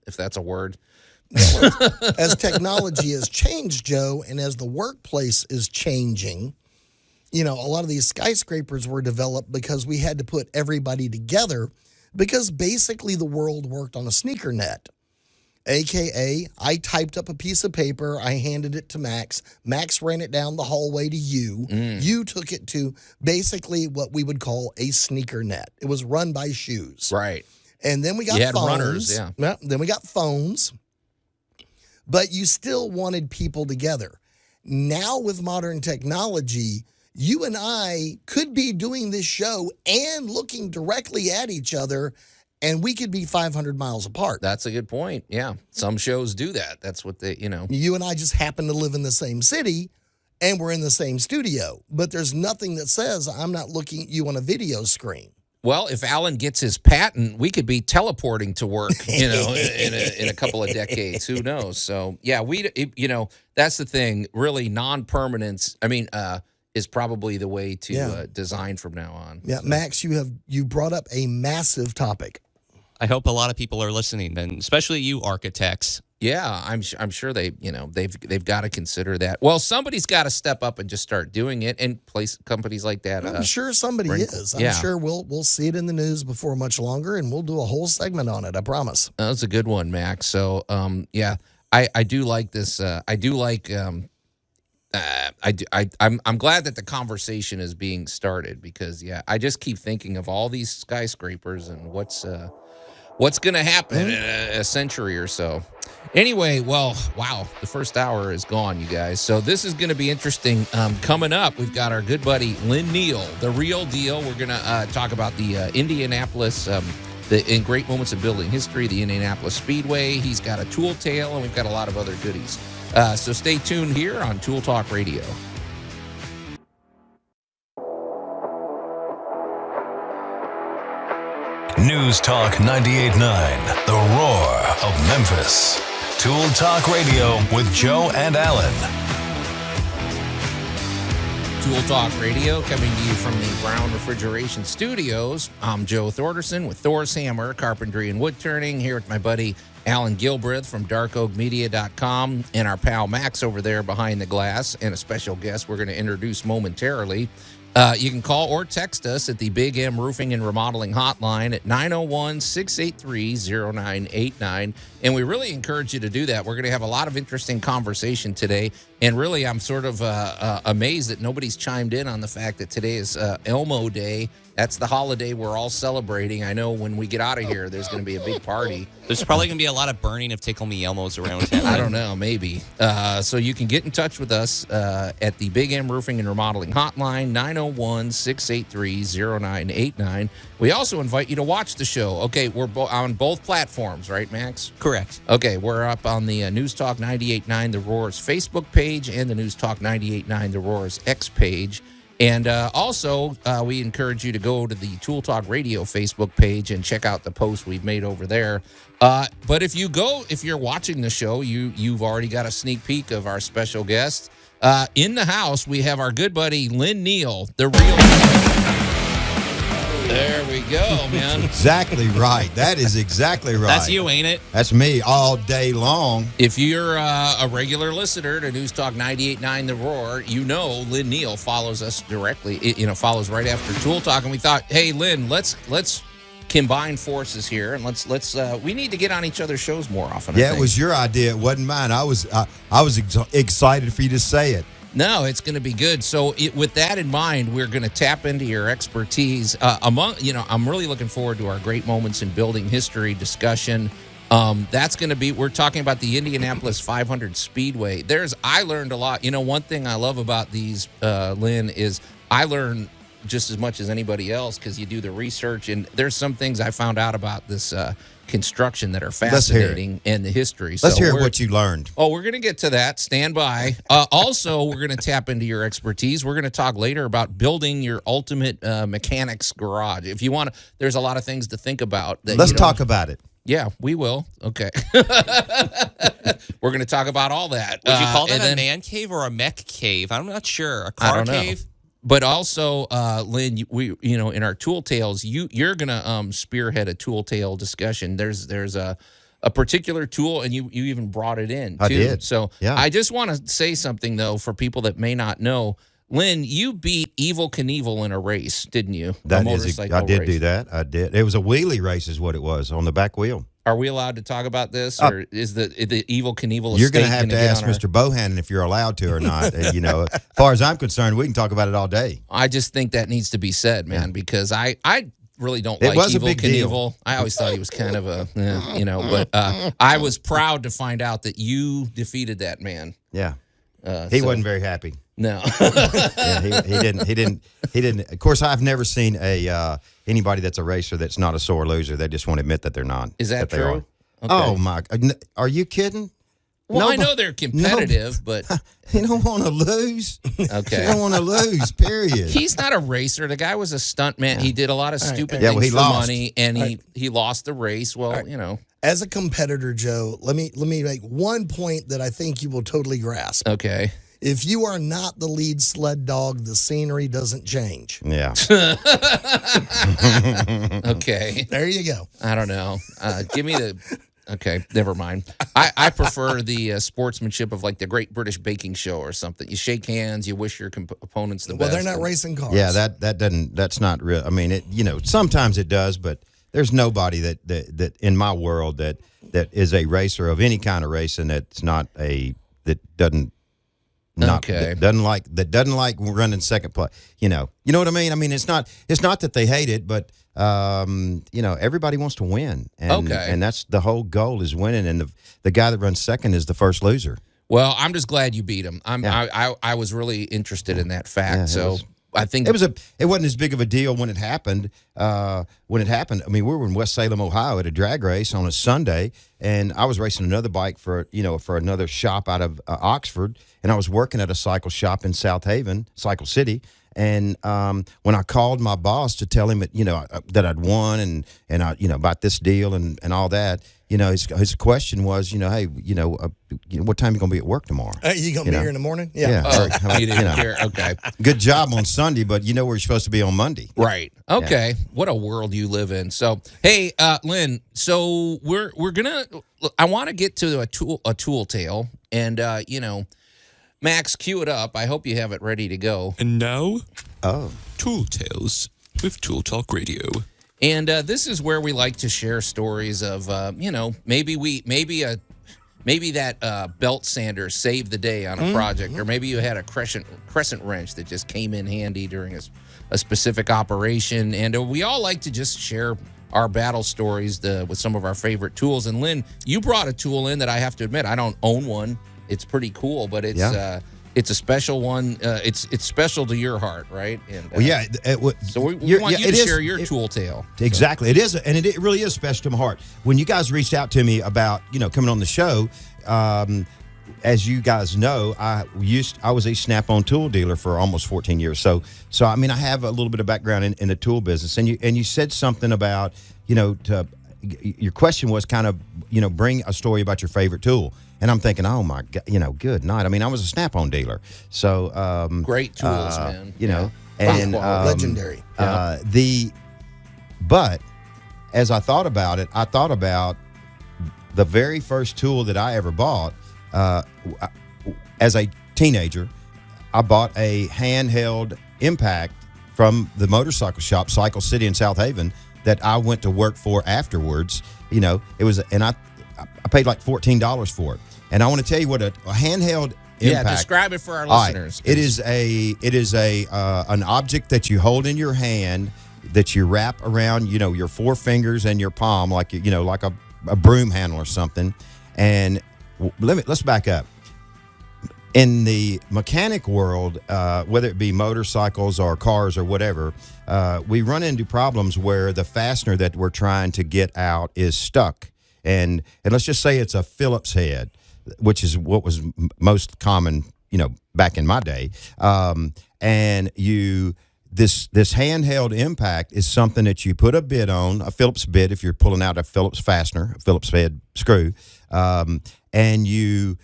if that's a word. As technology has changed, Joe, and as the workplace is changing, a lot of these skyscrapers were developed because we had to put everybody together, because basically the world worked on a sneaker net. AKA, I typed up a piece of paper, I handed it to Max. Max ran it down the hallway to you. You took it to basically what we would call a sneaker net. It was run by shoes. Right. And then we got You had phones. runners, yeah. Then we got phones. But you still wanted people together. Now with modern technology, you and I could be doing this show and looking directly at each other, and we could be 500 miles apart. That's a good point. Yeah. Some shows do that. That's what they, You and I just happen to live in the same city, and we're in the same studio. But there's nothing that says I'm not looking at you on a video screen. Well, if Allan gets his patent, we could be teleporting to work, in a couple of decades. Who knows? So, yeah, that's the thing. Really, non-permanence, is probably the way to design from now on. Yeah, So. Max, you brought up a massive topic. I hope a lot of people are listening, then, especially you architects. Yeah, I'm sure they've got to consider that. Well, somebody's got to step up and just start doing it, and place companies like that. I'm sure somebody is. I'm sure we'll see it in the news before much longer, and we'll do a whole segment on it. I promise. That was a good one, Max. So, I do like this. I do like. I'm glad that the conversation is being started, because I just keep thinking of all these skyscrapers and what's going to happen in a century or so. Anyway, well, wow, the first hour is gone, you guys. So this is going to be interesting. Coming up, we've got our good buddy Lin Neal, the real deal. We're going to talk about the Indianapolis, in great moments of building history, the Indianapolis Speedway. He's got a tool tale, and we've got a lot of other goodies. So stay tuned here on Tool Talk Radio. News Talk 98.9, the roar of Memphis. Tool Talk Radio with Joe and Allan. Tool Talk Radio coming to you from the Brown Refrigeration Studios. I'm Joe Thorderson with Thor's Hammer, Carpentry and Wood Turning, here with my buddy Allan Gilbreth from darkoakmedia.com, and our pal Max over there behind the glass, and a special guest we're going to introduce momentarily. You can call or text us at the Big M Roofing and Remodeling Hotline at 901-683-0989. And we really encourage you to do that. We're going to have a lot of interesting conversation today. And really, I'm sort of amazed that nobody's chimed in on the fact that today is Elmo Day. That's the holiday we're all celebrating. I know when we get out of here, there's going to be a big party. There's probably going to be a lot of burning of Tickle Me Elmos around town. I don't know, maybe. So you can get in touch with us at the Big M Roofing and Remodeling Hotline, 901-683-0989. We also invite you to watch the show. Okay, we're on both platforms, right, Max? Correct. Okay, we're up on the News Talk 98.9 The Roar's Facebook page and the News Talk 98.9 The Roar's X page. And also, we encourage you to go to the Tool Talk Radio Facebook page and check out the post we've made over there. But if you're watching the show, you've already got a sneak peek of our special guest. In the house, we have our good buddy Lin Neal, the real. There we go, man. Exactly right. That is exactly right. That's you, ain't it? That's me all day long. If you're a regular listener to News Talk 98.9 The Roar, you know Lin Neal follows us directly. Follows right after Tool Talk, and we thought, hey, Lin, let's combine forces here, and let's we need to get on each other's shows more often. Yeah, it was your idea. It wasn't mine. I was excited for you to say it. No, it's going to be good. So with that in mind, we're going to tap into your expertise. I'm really looking forward to our Great Moments in Building History discussion. That's going to be, we're talking about the Indianapolis 500 Speedway. I learned a lot. One thing I love about these, Lin, is I learn just as much as anybody else because you do the research, and there's some things I found out about this construction that are fascinating and the history. Let's hear what you learned. Oh, we're going to get to that. Stand by. Also, we're going to tap into your expertise. We're going to talk later about building your ultimate mechanics garage. If you want to, there's a lot of things to think about. Let's talk about it. Yeah, we will. Okay. We're going to talk about all that. Would you call that a man cave or a mech cave? I'm not sure. A car cave? But also, Lin, we in our Tool Tales, you're gonna spearhead a Tool Tale discussion. There's a particular tool, and you even brought it in. I did. So yeah. I just want to say something though for people that may not know. Lin, you beat Evil Knievel in a race, didn't you? I did do that. I did. It was a wheelie race, is what it was, on the back wheel. Are we allowed to talk about this, or is the Evil Knievel? You're going to have to ask Mr. Bohannon if you're allowed to or not. As far as I'm concerned, we can talk about it all day. I just think that needs to be said, man, because I really don't like Evil Knievel. Deal. I always thought he was kind of but I was proud to find out that you defeated that man. Yeah, he wasn't very happy. No, yeah, he didn't. Of course, I've never seen anybody that's a racer that's not a sore loser. They just won't admit that they're not. Is that true? Okay. Oh my! Are you kidding? Well, I know they're competitive, but you don't want to lose. Okay, you don't want to lose. Period. He's not a racer. The guy was a stunt man. He did a lot of stupid things for money, and he lost the race. Well, As a competitor, Joe, let me make one point that I think you will totally grasp. Okay. If you are not the lead sled dog, the scenery doesn't change. Yeah. Okay. There you go. I don't know. Give me the... Okay, never mind. I prefer the sportsmanship of like the Great British Baking Show or something. You shake hands, you wish your opponents the best. Well, they're not racing cars. Yeah, that's not real. I mean, sometimes it does, but there's nobody that in my world that is a racer of any kind of racing that doesn't like running second place. You know what I mean? I mean, it's not that they hate it, but everybody wants to win, and that's the whole goal is winning, and the guy that runs second is the first loser. Well, I'm just glad you beat him. I was really interested in that fact. Yeah, I think it wasn't as big of a deal when it happened. I mean, we were in West Salem, Ohio, at a drag race on a Sunday, and I was racing another bike for another shop out of Oxford, and I was working at a cycle shop in South Haven, Cycle City. And when I called my boss to tell him that I'd won and I about this deal and all that, his question was, hey, what time are you gonna be at work tomorrow? You gonna be here in the morning? Yeah. You didn't care. Okay. Good job on Sunday, but where you're supposed to be on Monday. Right. Okay. Yeah. What a world you live in. So, hey, Lin. So we're gonna. I want to get to a tool tale, and Max, cue it up. I hope you have it ready to go. And now, Tool Tales with Tool Talk Radio. And this is where we like to share stories of, maybe that belt sander saved the day on a project, or maybe you had a crescent wrench that just came in handy during a specific operation. And we all like to just share our battle stories with some of our favorite tools. And Lin, you brought a tool in that I have to admit I don't own one. It's pretty cool, but it's a special one. It's special to your heart, right? And, so we want you to share your tool tale. Exactly, it is, and it really is special to my heart. When you guys reached out to me about coming on the show, as you guys know, I was a Snap-on tool dealer for almost 14 years. So I mean, I have a little bit of background in the tool business. And you said something about, your question was kind of, bring a story about your favorite tool. And I'm thinking, oh my God, good night. I mean, I was a Snap-on dealer. So great tools, man. And legendary. But as I thought about it, I thought about the very first tool that I ever bought. As a teenager, I bought a handheld impact from the motorcycle shop, Cycle City in South Haven, that I went to work for afterwards. It was, and I paid like $14 for it. And I want to tell you what a handheld impact. Yeah, describe it for our listeners. It is an object that you hold in your hand that you wrap around, your four fingers and your palm, like a broom handle or something. And let's back up. In the mechanic world, whether it be motorcycles or cars or whatever, we run into problems where the fastener that we're trying to get out is stuck. And let's just say it's a Phillips head, which is what was most common, back in my day. And this handheld impact is something that you put a bit on, a Phillips bit if you're pulling out a Phillips fastener, a Phillips head screw, and you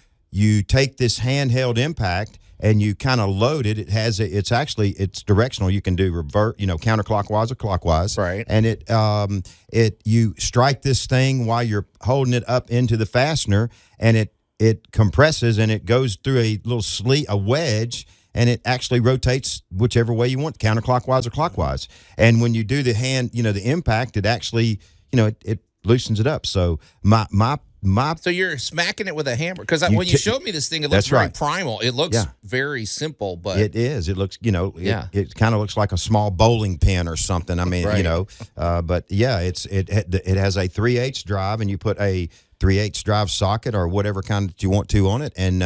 take this handheld impact and you kind of load it. It's directional. You can do counterclockwise or clockwise. Right. And you strike this thing while you're holding it up into the fastener, and it compresses and it goes through a little a wedge, and it actually rotates whichever way you want, counterclockwise or clockwise. And when you do the the impact, it actually, it loosens it up. So So you're smacking it with a hammer, because when you showed me this thing, it looks very primal. It looks very simple, but it is. It looks, it kind of looks like a small bowling pin or something. I mean, but yeah, it has a 3/8 drive, and you put a 3/8 drive socket or whatever kind that you want to on it, and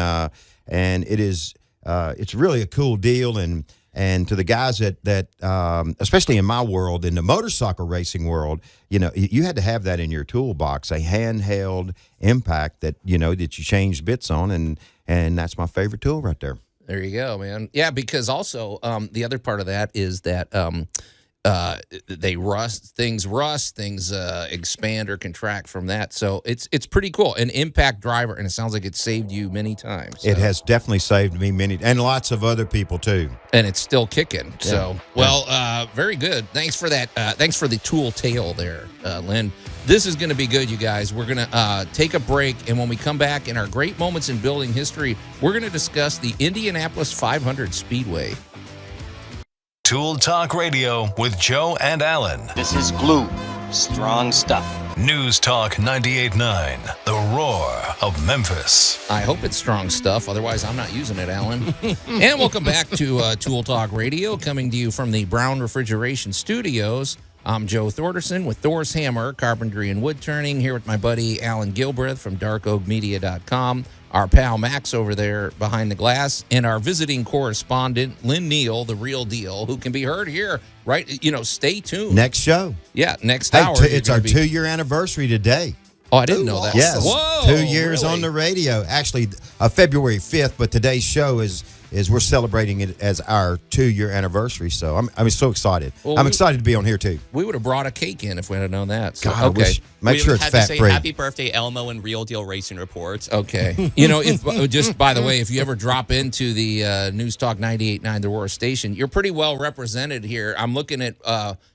it is. It's really a cool deal, and to the guys that especially in my world, in the motorcycle racing world, you had to have that in your toolbox, a handheld impact that that you change bits on, and that's my favorite tool right there. There you go, man. Yeah, because also the other part of that is that they things expand or contract from that. So it's pretty cool. An impact driver, and it sounds like it saved you many times. So. It has definitely saved me many, and lots of other people too. And it's still kicking. Yeah. So, very good. Thanks for that. Thanks for the tool tale there, Lin. This is going to be good, you guys. We're going to take a break, and when we come back in our great moments in building history, we're going to discuss the Indianapolis 500 Speedway. Tool Talk Radio with Joe and Allan. This is glue. Strong stuff. News Talk 98.9, the roar of Memphis. I hope it's strong stuff. Otherwise, I'm not using it, Allan. And welcome back to Tool Talk Radio, coming to you from the Brown Refrigeration Studios. I'm Joe Thorderson with Thor's Hammer, Carpentry and Wood Turning, here with my buddy Allan Gilbreth from darkoakmedia.com. Our pal Max over there behind the glass, and our visiting correspondent, Lin Neal, the real deal, who can be heard here, right? Stay tuned. Next show. Yeah, next hour. It's our 2-year anniversary today. Oh, I didn't know that. Yes. Whoa, 2 years on the radio. Actually, February 5th, but today's show is we're celebrating it as our 2-year anniversary. So I'm so excited. Well, I'm excited to be on here too. We would have brought a cake in if we had known that. So, God, okay. Make sure it's fat free. Happy birthday, Elmo, and Real Deal Racing Reports. Okay. If just by the way, if you ever drop into the News Talk 98.9 The Roar station, you're pretty well represented here. I'm looking at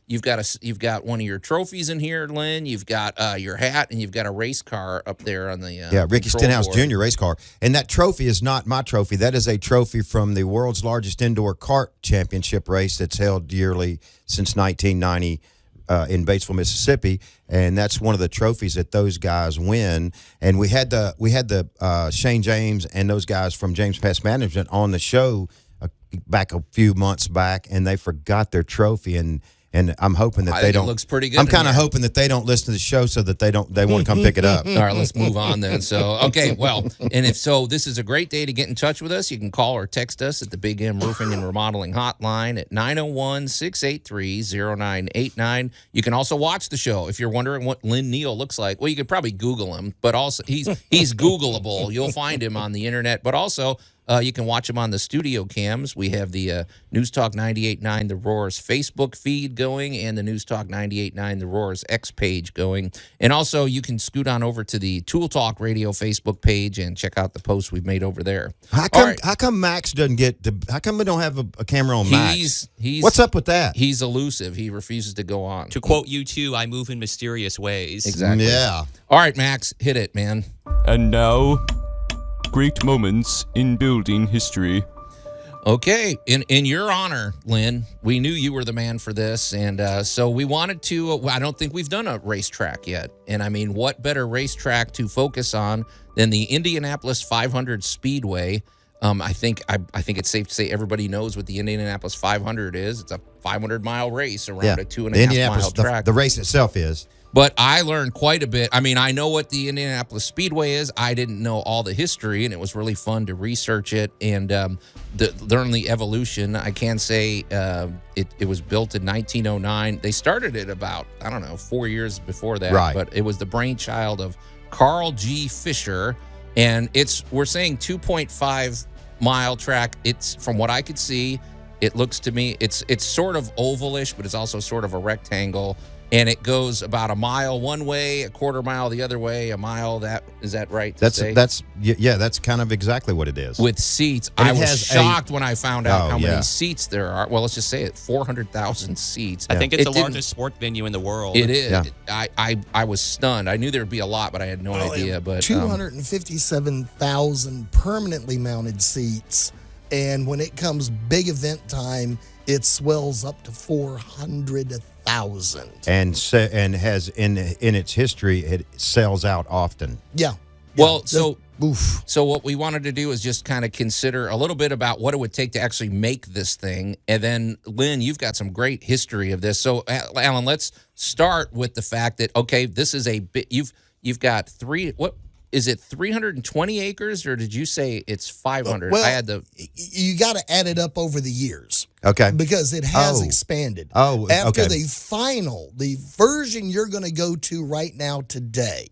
you've got one of your trophies in here, Lin. You've got your hat, and you've got a race car up there on the Ricky Stenhouse Jr. race car. And that trophy is not my trophy. That is a trophy from the world's largest indoor kart championship race that's held yearly since 1990 in Batesville, Mississippi, and that's one of the trophies that those guys win. And we had the Shane James and those guys from James Pest Management on the show back a few months back, and they forgot their trophy, and And I'm hoping that I they think it don't. looks pretty good I'm in kind of here. hoping that they don't listen to the show so that they want to come pick it up. All right, let's move on then. So, okay, well, and if so, this is a great day to get in touch with us. You can call or text us at the Big M Roofing and Remodeling Hotline at 901-683-0989. You can also watch the show if you're wondering what Lin Neal looks like. Well, you could probably Google him, but also he's Googleable. You'll find him on the internet, but also you can watch him on the studio cams. We have the News Talk 98.9 The Roar's Facebook feed going and the News Talk 98.9 The Roar's X page going. And also, you can scoot on over to the Tool Talk Radio Facebook page and check out the posts we've made over there. How come Max doesn't get to, how come we don't have a camera on Max? What's up with that? He's elusive. He refuses to go on. To quote you two, I move in mysterious ways. Exactly. Yeah. All right, Max, hit it, man. And now, great moments in building history. Okay, in your honor, Lynn, we knew you were the man for this, and so we wanted to. I don't think we've done a racetrack yet, and I mean, what better racetrack to focus on than the Indianapolis 500 Speedway? I think it's safe to say everybody knows what the Indianapolis 500 is. It's a 500-mile race around a 2.5-mile track. The race itself is. But I learned quite a bit. I mean, I know what the Indianapolis Speedway is. I didn't know all the history, and it was really fun to research it and learn the evolution. I can say it was built in 1909. They started it about, 4 years before that. Right. But it was the brainchild of Carl G. Fisher, and we're saying 2.5-mile track. It's, from what I could see, it looks to me, it's sort of ovalish, but it's also sort of a rectangle. And it goes about a mile one way, a quarter mile the other way, a mile is that right? That's kind of exactly what it is. With seats. And I was shocked when I found out how many seats there are. Well, let's just say it, 400,000 seats. I think it's the largest sport venue in the world. It is. Yeah. I was stunned. I knew there'd be a lot, but I had no idea. But 257,000 permanently mounted seats. And when it comes big event time, it swells up to 400,000. And has in its history, it sells out often. Yeah. Well, so what we wanted to do is just kind of consider a little bit about what it would take to actually make this thing. And then, Lynn, you've got some great history of this. So, Allan, let's start with the fact that, okay, this is a bit, you've got 320 acres, or did you say it's 500? Well, you got to add it up over the years. Okay. Because it has expanded. After the version you're going to go to right now today,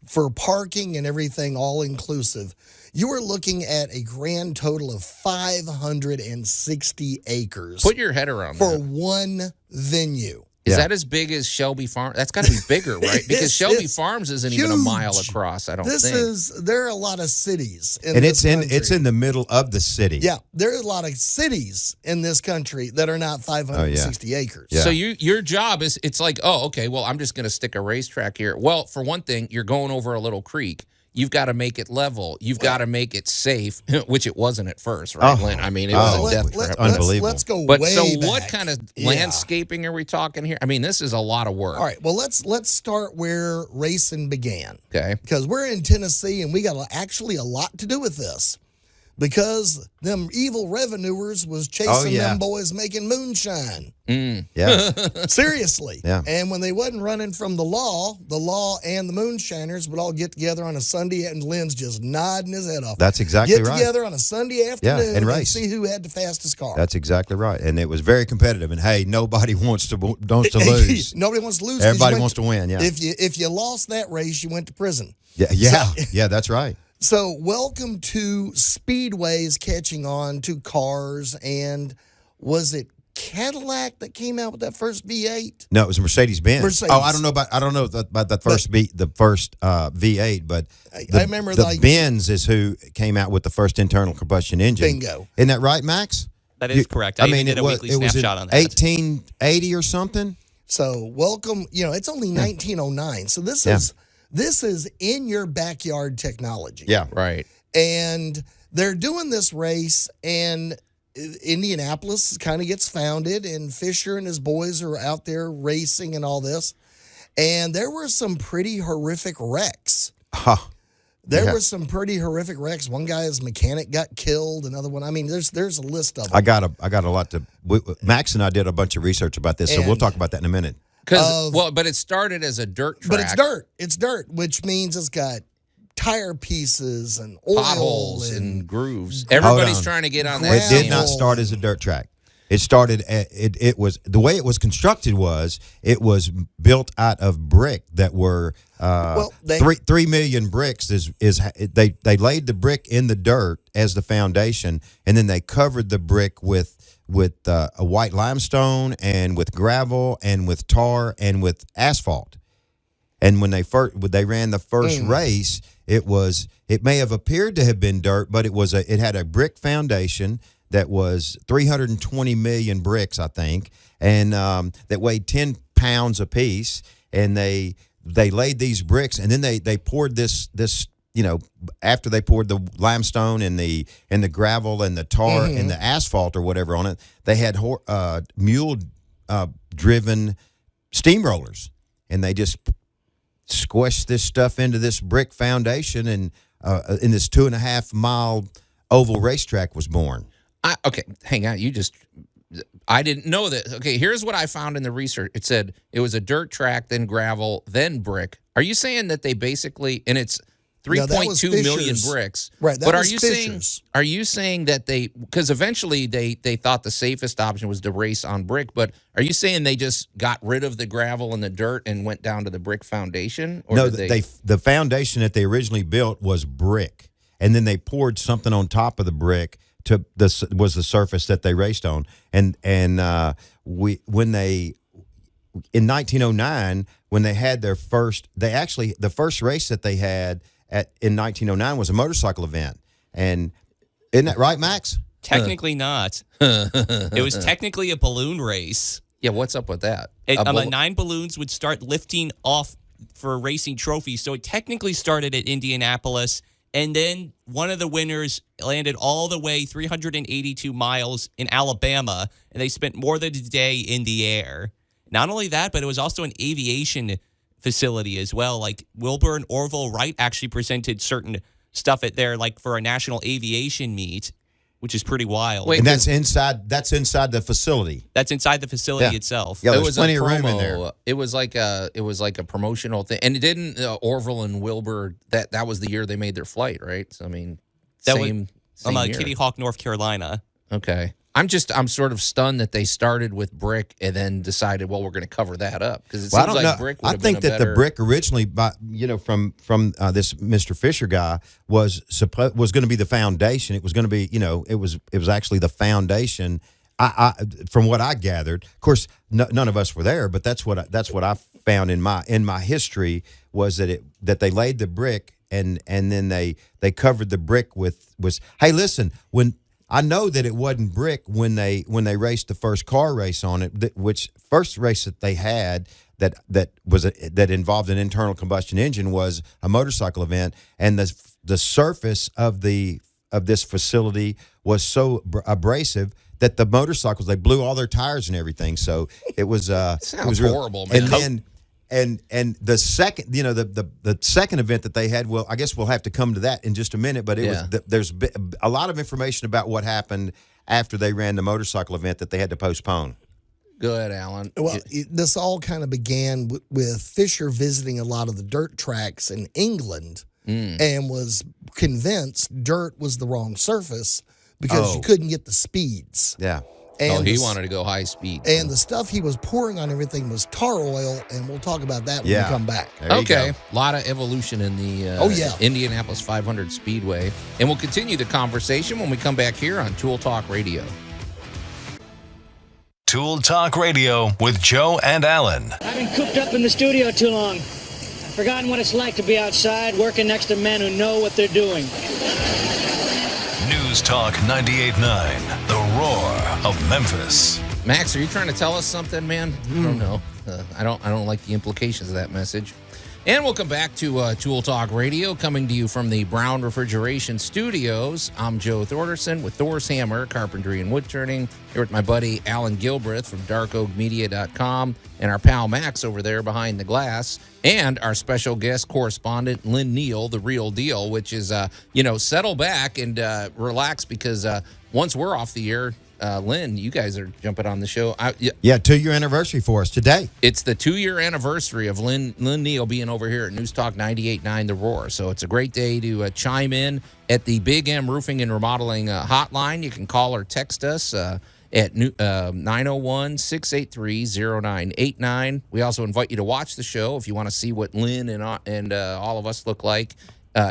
for parking and everything all inclusive, you are looking at a grand total of 560 acres. Put your head around for that. one venue. Is that as big as Shelby Farm? That's got to be bigger, right? Because Shelby Farms isn't even a mile across, I don't think. There are a lot of cities in and this country. it's in the middle of the city. Yeah, there are a lot of cities in this country that are not 560 acres. Yeah. So your job is, it's like, oh, okay, well, I'm just going to stick a racetrack here. Well, for one thing, you're going over a little creek. You've got to make it level. You've got to make it safe, which it wasn't at first, right, Lynn? I mean, it was a death trap. Unbelievable. Let's go But way so back. what kind of landscaping are we talking here? I mean, this is a lot of work. All right, well, let's start where racing began. Okay. Because we're in Tennessee, and we got actually a lot to do with this. Because them evil revenuers was chasing them boys making moonshine. Yeah. Seriously. Yeah. And when they wasn't running from the law and the moonshiners would all get together on a Sunday, and Lynn's just nodding his head off. That's exactly right. Get together on a Sunday afternoon and and race. see who had the fastest car. That's exactly right. And it was very competitive. And hey, nobody wants to lose. Nobody wants to lose. Everybody wants to win, yeah. If you lost that race, you went to prison. Yeah, that's right. So welcome to Speedways catching on to cars, and was it Cadillac that came out with that first V8? No, it was Mercedes-Benz. Mercedes. Oh, I don't know about the first V8, but I remember the Benz is who came out with the first internal combustion engine. Bingo. Isn't that right, Max? That is correct. I did a weekly snapshot on that. 1880 or something. So welcome. It's only 1909. So this is in your backyard technology. Yeah, right. And they're doing this race, and Indianapolis kind of gets founded, and Fisher and his boys are out there racing and all this. And there were some pretty horrific wrecks. There Yeah. were some pretty horrific wrecks. One guy's mechanic got killed. Another one. I mean, there's a list of them. I got a lot to. Max and I did a bunch of research about this, so we'll And- talk about that in a minute. But it started as a dirt track. But it's dirt. It's dirt, which means it's got tire pieces and oil potholes and grooves. Hold Everybody's on. trying to get on It that. did not start as a dirt track. It started. It was the way it was constructed. It was built out of brick that were 3 million bricks. They laid the brick in the dirt as the foundation, and then they covered the brick with a white limestone and with gravel and with tar and with asphalt. And when they ran the first race, it may have appeared to have been dirt, but it had a brick foundation that was 320 million bricks, I think, and that weighed 10 pounds apiece. And they laid these bricks, and then they poured this. After they poured the limestone and the gravel and the tar and the asphalt or whatever on it, they had mule driven steamrollers, and they just squished this stuff into this brick foundation, and in this 2.5 mile oval racetrack was born. Okay, hang on. I didn't know that. Okay, here's what I found in the research. It said it was a dirt track, then gravel, then brick. Are you saying that they basically, and it's 3.2 million bricks. Right. But are you saying that because eventually they thought the safest option was to race on brick, but are you saying they just got rid of the gravel and the dirt and went down to the brick foundation? Or no, the foundation that they originally built was brick, and then they poured something on top of the brick was the surface that they raced on. And in 1909, when they had their first, the first race that they had in 1909 was a motorcycle event. And isn't that right, Max? Technically not. It was technically a balloon race. Yeah, what's up with that? 9 balloons would start lifting off for a racing trophy. So it technically started at Indianapolis, and then one of the winners landed all the way 382 miles in Alabama, and they spent more than a day in the air. Not only that, but it was also an aviation facility as well. Like Wilbur and Orville Wright actually presented certain stuff at there, like for a national aviation meet, which is pretty wild. And that's inside the facility. That's inside the facility itself. Yeah, there's plenty of room in there. It was like a promotional thing, and it didn't. Orville and Wilbur, that was the year they made their flight, right? So I mean, same year. Kitty Hawk, North Carolina. Okay. I'm sort of stunned that they started with brick and then decided, well, we're going to cover that up, because it seems like brick would have been the brick originally, from this Mr. Fisher guy was going to be the foundation. It was going to be, it was actually the foundation. I from what I gathered, of course, none of us were there, but that's what I found in my history was that they laid the brick and then they covered the brick with. Hey, listen, when I know that it wasn't brick when they raced the first car race on it, which first race that they had that involved an internal combustion engine was a motorcycle event, and the surface of this facility was so abrasive that the motorcycles, they blew all their tires and everything. So it was sounds horrible, man. And the second, the second event that they had, well, I guess we'll have to come to that in just a minute. But there's a lot of information about what happened after they ran the motorcycle event that they had to postpone. Go ahead, Allan. Well, this all kind of began with Fisher visiting a lot of the dirt tracks in England and was convinced dirt was the wrong surface because you couldn't get the speeds. Yeah. And he wanted to go high speed. And the stuff he was pouring on everything was tar oil, and we'll talk about that when we come back. Okay. A lot of evolution in the Indianapolis 500 Speedway. And we'll continue the conversation when we come back here on Tool Talk Radio. Tool Talk Radio with Joe and Allan. I've been cooped up in the studio too long. I've forgotten what it's like to be outside working next to men who know what they're doing. News Talk 98.9, the roar of Memphis. Max, are you trying to tell us something, man? I don't know. I don't like the implications of that message. And welcome back to Tool Talk Radio, coming to you from the Brown Refrigeration Studios. I'm Joe Thorderson with Thor's Hammer, Carpentry and Wood Turning, here with my buddy Allan Gilbreth from darkoakmedia.com, and our pal Max over there behind the glass, and our special guest correspondent, Lin Neal, the real deal, which is, settle back and relax, because once we're off the air, Lin, you guys are jumping on the show. Yeah, 2-year anniversary for us today. It's the 2-year anniversary of Lin Neal being over here at News Talk 98.9 The Roar. So it's a great day to chime in at the Big M Roofing and Remodeling hotline. You can call or text us at 901-683-0989. We also invite you to watch the show if you want to see what Lin and all of us look like.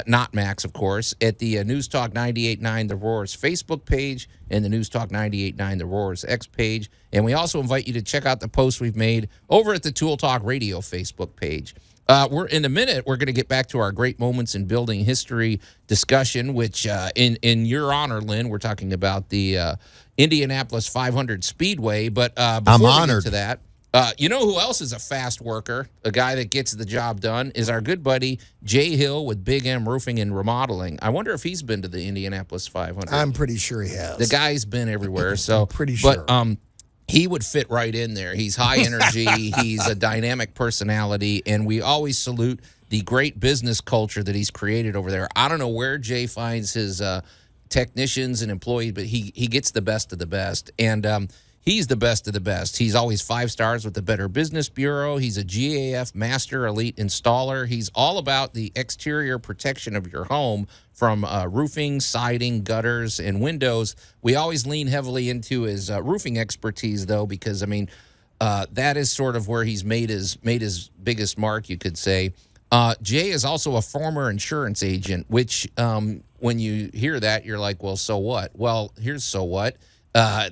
Not Max, of course, at the News Talk 98.9 The Roar's Facebook page and the News Talk 98.9 The Roar's X page. And we also invite you to check out the posts we've made over at the Tool Talk Radio Facebook page. In a minute, we're going to get back to our great moments in building history discussion, which in your honor, Lin, we're talking about the Indianapolis 500 Speedway. But before I'm we honored. get to that, you know who else is a fast worker, a guy that gets the job done, is our good buddy Jay Hill with Big M Roofing and Remodeling. I wonder if he's been to the Indianapolis 500. I'm pretty sure he has. The guy's been everywhere, so pretty sure. But he would fit right in there. He's high energy. He's a dynamic personality, and we always salute the great business culture that he's created over there. I don't know where Jay finds his technicians and employees, but he gets the best of the best, and he's the best of the best. He's always 5 stars with the Better Business Bureau. He's a GAF Master Elite Installer. He's all about the exterior protection of your home, from roofing, siding, gutters, and windows. We always lean heavily into his roofing expertise, though, because, that is sort of where he's made his biggest mark, you could say. Jay is also a former insurance agent, which when you hear that, you're like, well, so what? Well, here's so what.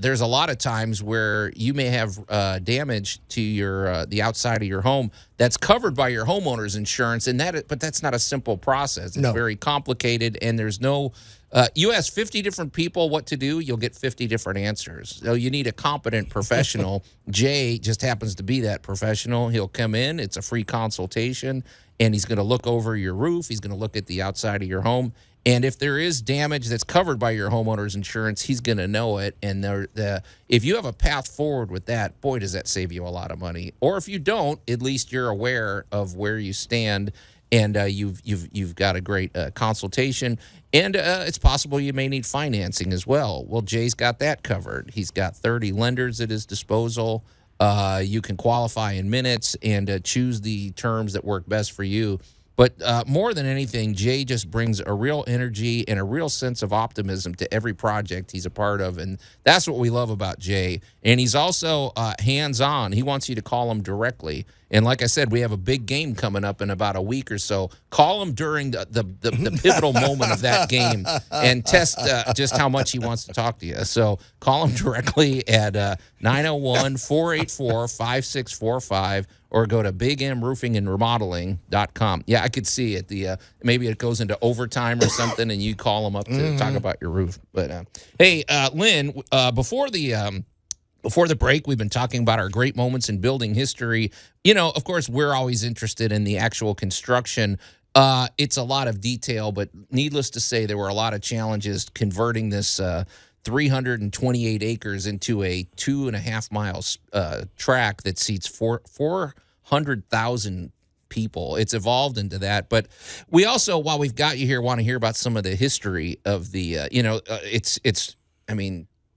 There's a lot of times where you may have damage to your the outside of your home that's covered by your homeowner's insurance, but that's not a simple process. It's very complicated, and there's no. You ask 50 different people what to do, you'll get 50 different answers. So you need a competent professional. Jay just happens to be that professional. He'll come in. It's a free consultation, and he's going to look over your roof. He's going to look at the outside of your home. And if there is damage that's covered by your homeowner's insurance, he's going to know it. And if you have a path forward with that, boy, does that save you a lot of money. Or if you don't, at least you're aware of where you stand, and you've got a great consultation. And it's possible you may need financing as well. Well, Jay's got that covered. He's got 30 lenders at his disposal. You can qualify in minutes and choose the terms that work best for you. But more than anything, Jay just brings a real energy and a real sense of optimism to every project he's a part of. And that's what we love about Jay. And he's also hands-on. He wants you to call him directly. And like I said, we have a big game coming up in about a week or so. Call him during the pivotal moment of that game and test just how much he wants to talk to you. So call him directly at 901-484-5645. Or go to bigmroofingandremodeling.com. Yeah, I could see it. Maybe it goes into overtime or something, and you call them up to talk about your roof. But hey, Lin, before the break, we've been talking about our great moments in building history. You know, of course, we're always interested in the actual construction. It's a lot of detail, but needless to say, there were a lot of challenges converting this 328 acres into a 2.5 miles track that seats 400,000 people. It's evolved into that. But we also, while we've got you here, want to hear about some of the history of the,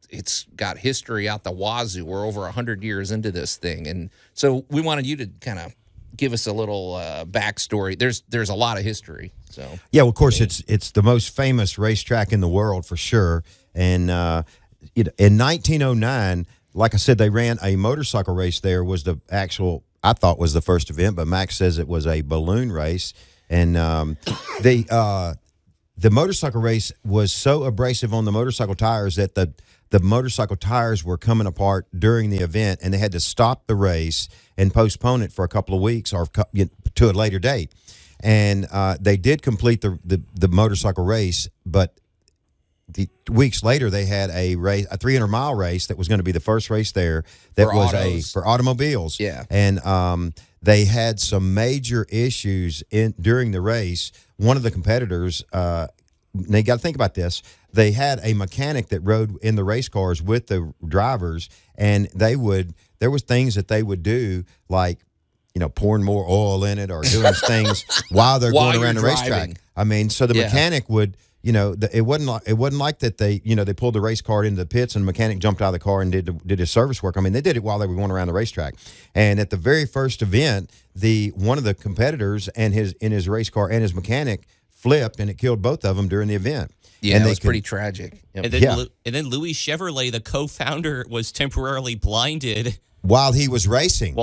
it's got history out the wazoo. We're over 100 years into this thing. And so we wanted you to kind of give us a little backstory. There's a lot of history. So yeah, well, of course, it's the most famous racetrack in the world for sure. And in 1909, like I said, they ran a motorcycle race there. Was the actual, I thought was the first event, but Max says it was a balloon race. And the motorcycle race was so abrasive on the motorcycle tires that the motorcycle tires were coming apart during the event, and they had to stop the race and postpone it for a couple of weeks or to a later date. And they did complete the motorcycle race, but weeks later they had a 300-mile race that was going to be the first race there that for was autos. for automobiles. Yeah. And they had some major issues during the race. One of the competitors, they got to think about this. They had a mechanic that rode in the race cars with the drivers, and there was things that they would do, like, pouring more oil in it or doing things while they're going around the racetrack. I mean, so the mechanic would, it wasn't like that they pulled the race car into the pits and the mechanic jumped out of the car and did his service work. I mean, they did it while they were going around the racetrack. And at the very first event, one of the competitors in his race car and his mechanic flipped, and it killed both of them during the event. Yeah, and it was pretty tragic. Yep. And then Louis Chevrolet, the co-founder, was temporarily blinded while he was racing.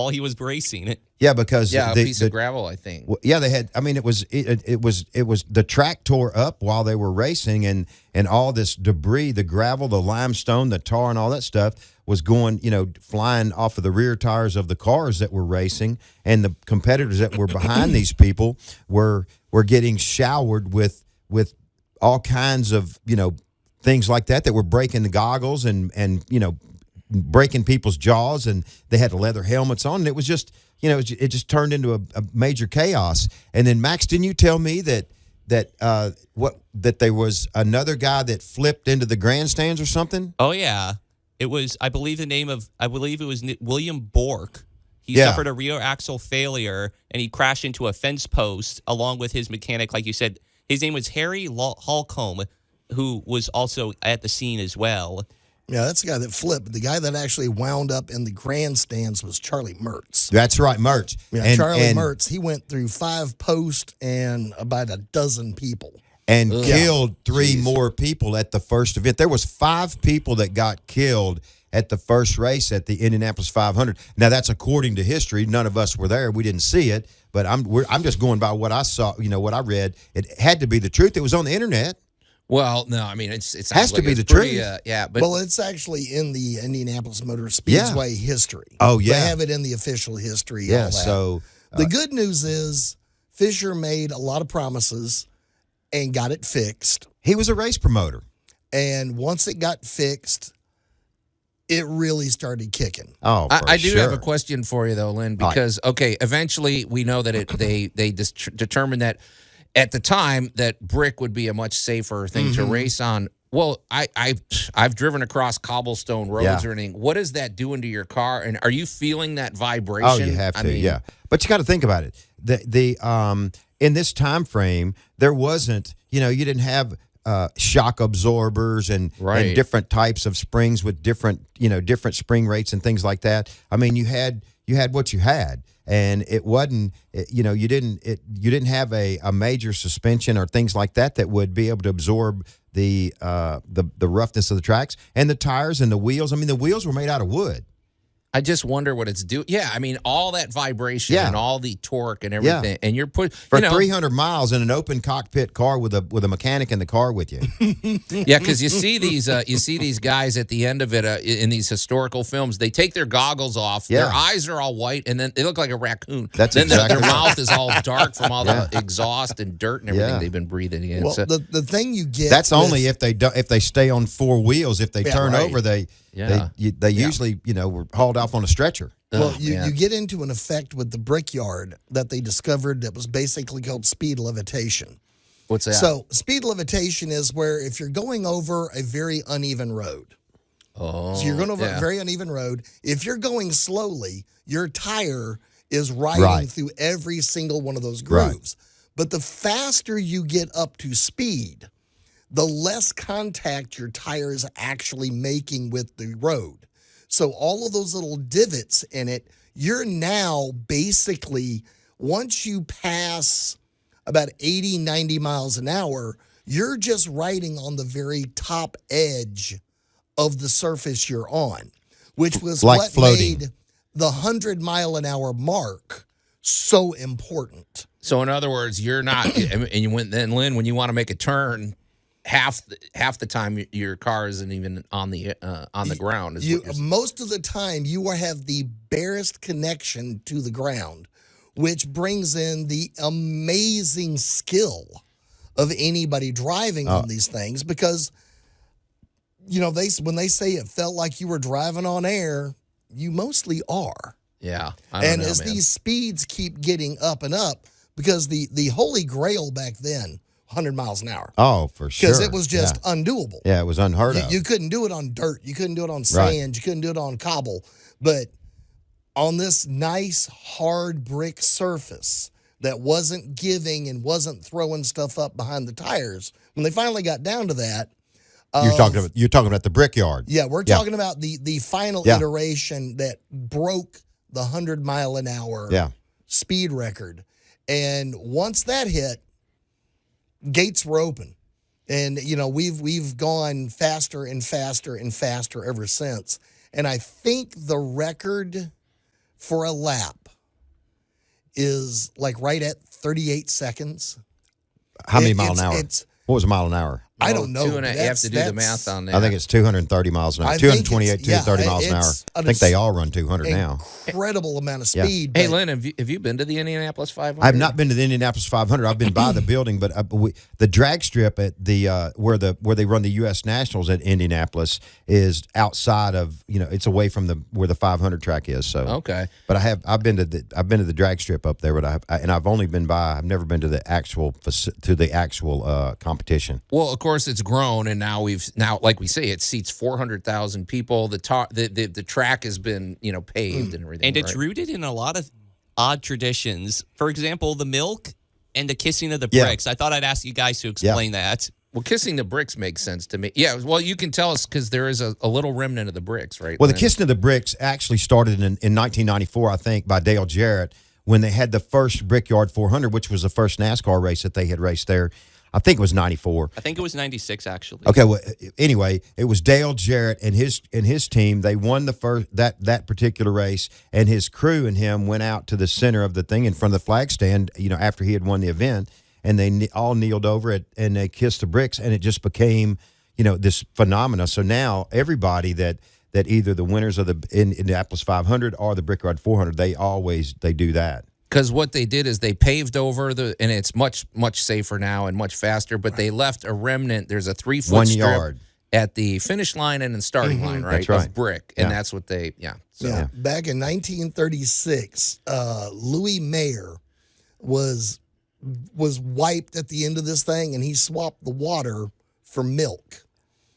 Yeah, because a piece of gravel, I think. Yeah, they had. I mean, it was the track tore up while they were racing, and all this debris, the gravel, the limestone, the tar, and all that stuff was going, flying off of the rear tires of the cars that were racing, and the competitors that were behind these people were getting showered with all kinds of things like that were breaking the goggles and breaking people's jaws, and they had leather helmets on, and it was just it just turned into a major chaos. And then Max, didn't you tell me that there was another guy that flipped into the grandstands or something? Oh yeah, it was I believe it was William Bork. He suffered a rear axle failure and he crashed into a fence post along with his mechanic, like you said. His name was Harry Holcomb, who was also at the scene as well. Yeah, that's the guy that flipped. The guy that actually wound up in the grandstands was Charlie Mertz. That's right, Mertz. Yeah, Charlie Mertz. He went through 5 posts and about a dozen people. And killed 3 more people at the first event. There was 5 people that got killed at the first race at the Indianapolis 500. Now, that's according to history. None of us were there. We didn't see it. But I'm just going by what I saw, what I read. It had to be the truth. It was on the internet. Well, no, I mean, it has to be the truth. But it's actually in the Indianapolis Motor Speedway history. Oh, yeah. They have it in the official history. Yeah, all that. so the good news is Fisher made a lot of promises and got it fixed. He was a race promoter. And once it got fixed, it really started kicking. Oh, I do have a question for you, though, Lin, because, eventually we know that they determined that at the time that brick would be a much safer thing to race on. Well, I've driven across cobblestone roads or anything. What is that doing to your car? And are you feeling that vibration? Oh, you have to, yeah. But you got to think about it. In this time frame, there wasn't, you didn't have shock absorbers and different types of springs with different spring rates and things like that. I mean, you had what you had, and it wasn't, you didn't have a major suspension or things like that would be able to absorb the roughness of the tracks and the tires and the wheels. I mean, the wheels were made out of wood. I just wonder what it's doing. Yeah, I mean, all that vibration and all the torque and everything, and you're put for 300 miles in an open cockpit car with a mechanic in the car with you. Yeah, because you see these guys at the end of it in these historical films. They take their goggles off. Their eyes are all white, and then they look like a raccoon. That's then exactly their mouth is all dark from all the exhaust and dirt and everything they've been breathing in. Well, the thing you get only if they stay on 4 wheels. If they turn over, they usually were hauled off on a stretcher. Well, you get into an effect with the Brickyard that they discovered that was basically called speed levitation. What's that? So speed levitation is where if you're going over a very uneven road. So you're going over a very uneven road. If you're going slowly, your tire is riding through every single one of those grooves. But the faster you get up to speed, the less contact your tire is actually making with the road. So all of those little divots in it, you're now basically, once you pass about 80, 90 miles an hour, you're just riding on the very top edge of the surface you're on, which was like what floating. made the 100-mile-an-hour mark so important. So in other words, you're not, and you went then, Lin, when you want to make a turn, half the time your car isn't even on the ground. Most of the time, you will have the barest connection to the ground, which brings in the amazing skill of anybody driving on these things. Because when they say it felt like you were driving on air, you mostly are. Yeah. I don't And know, as man. these speeds keep getting up and up, because the holy grail back then, 100 miles an hour. Oh, for sure. Because it was just undoable. Yeah, it was unheard of. You couldn't do it on dirt. You couldn't do it on sand. You couldn't do it on cobble. But on this nice, hard brick surface that wasn't giving and wasn't throwing stuff up behind the tires, when they finally got down to that. You're talking about the Brickyard. Yeah, we're talking about the final iteration that broke the 100-mile-an-hour speed record. And once that hit, gates were open. And, we've gone faster and faster and faster ever since. And I think the record for a lap is like right at 38 seconds. How many mile an hour? What was a mile an hour? I don't know. You have to do the math on that. I think it's 230 miles an hour. 228, 230 miles an hour. I think they all run 200 now. Incredible amount of speed. Hey, Lynn, have you been to the Indianapolis 500? I've not been to the Indianapolis 500. I've been by the building, but the drag strip at the where they run the U.S. Nationals at Indianapolis is outside of it's away from where the 500 track is. So okay, but I've been to the drag strip up there, but I've only been by. I've never been to the actual competition. Well, of course, it's grown, and now like we say, it seats 400,000 people. The track has been paved and everything, and it's rooted in a lot of odd traditions. For example, the milk and the kissing of the bricks. I thought I'd ask you guys to explain that. Well, kissing the bricks makes sense to me. Yeah, well, you can tell us because there is a little remnant of the bricks, right? Well, the kissing of the bricks actually started in 1994, I think, by Dale Jarrett when they had the first Brickyard 400, which was the first NASCAR race that they had raced there. I think it was 94. I think it was 96, actually. Okay, well, anyway, it was Dale Jarrett and his team. They won the first that particular race, and his crew and him went out to the center of the thing in front of the flag stand, after he had won the event, and they all kneeled over it and they kissed the bricks, and it just became, this phenomena. So now everybody that either the winners of the Indianapolis 500 or the Brickyard 400, they do that. Because what they did is they paved over and it's much, much safer now and much faster, but they left a remnant. There's a 3-foot strip 1 yard at the finish line and the starting line, right? That's right. Of brick. And that's what they, Back in 1936, Louis Mayer was wiped at the end of this thing, and he swapped the water for milk.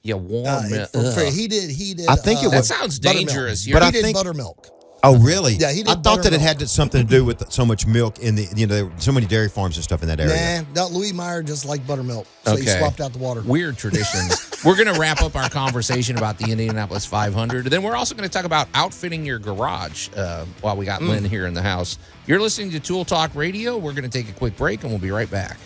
Yeah, warm milk. He did. I think it that sounds dangerous. But he did buttermilk. Oh, really? Yeah, he did. I thought that it had something to do with so much milk in there were so many dairy farms and stuff in that area. Nah, Louis Meyer just liked buttermilk, so he swapped out the water. Weird traditions. We're going to wrap up our conversation about the Indianapolis 500. Then we're also going to talk about outfitting your garage while we got Lynn here in the house. You're listening to Tool Talk Radio. We're going to take a quick break, and we'll be right back.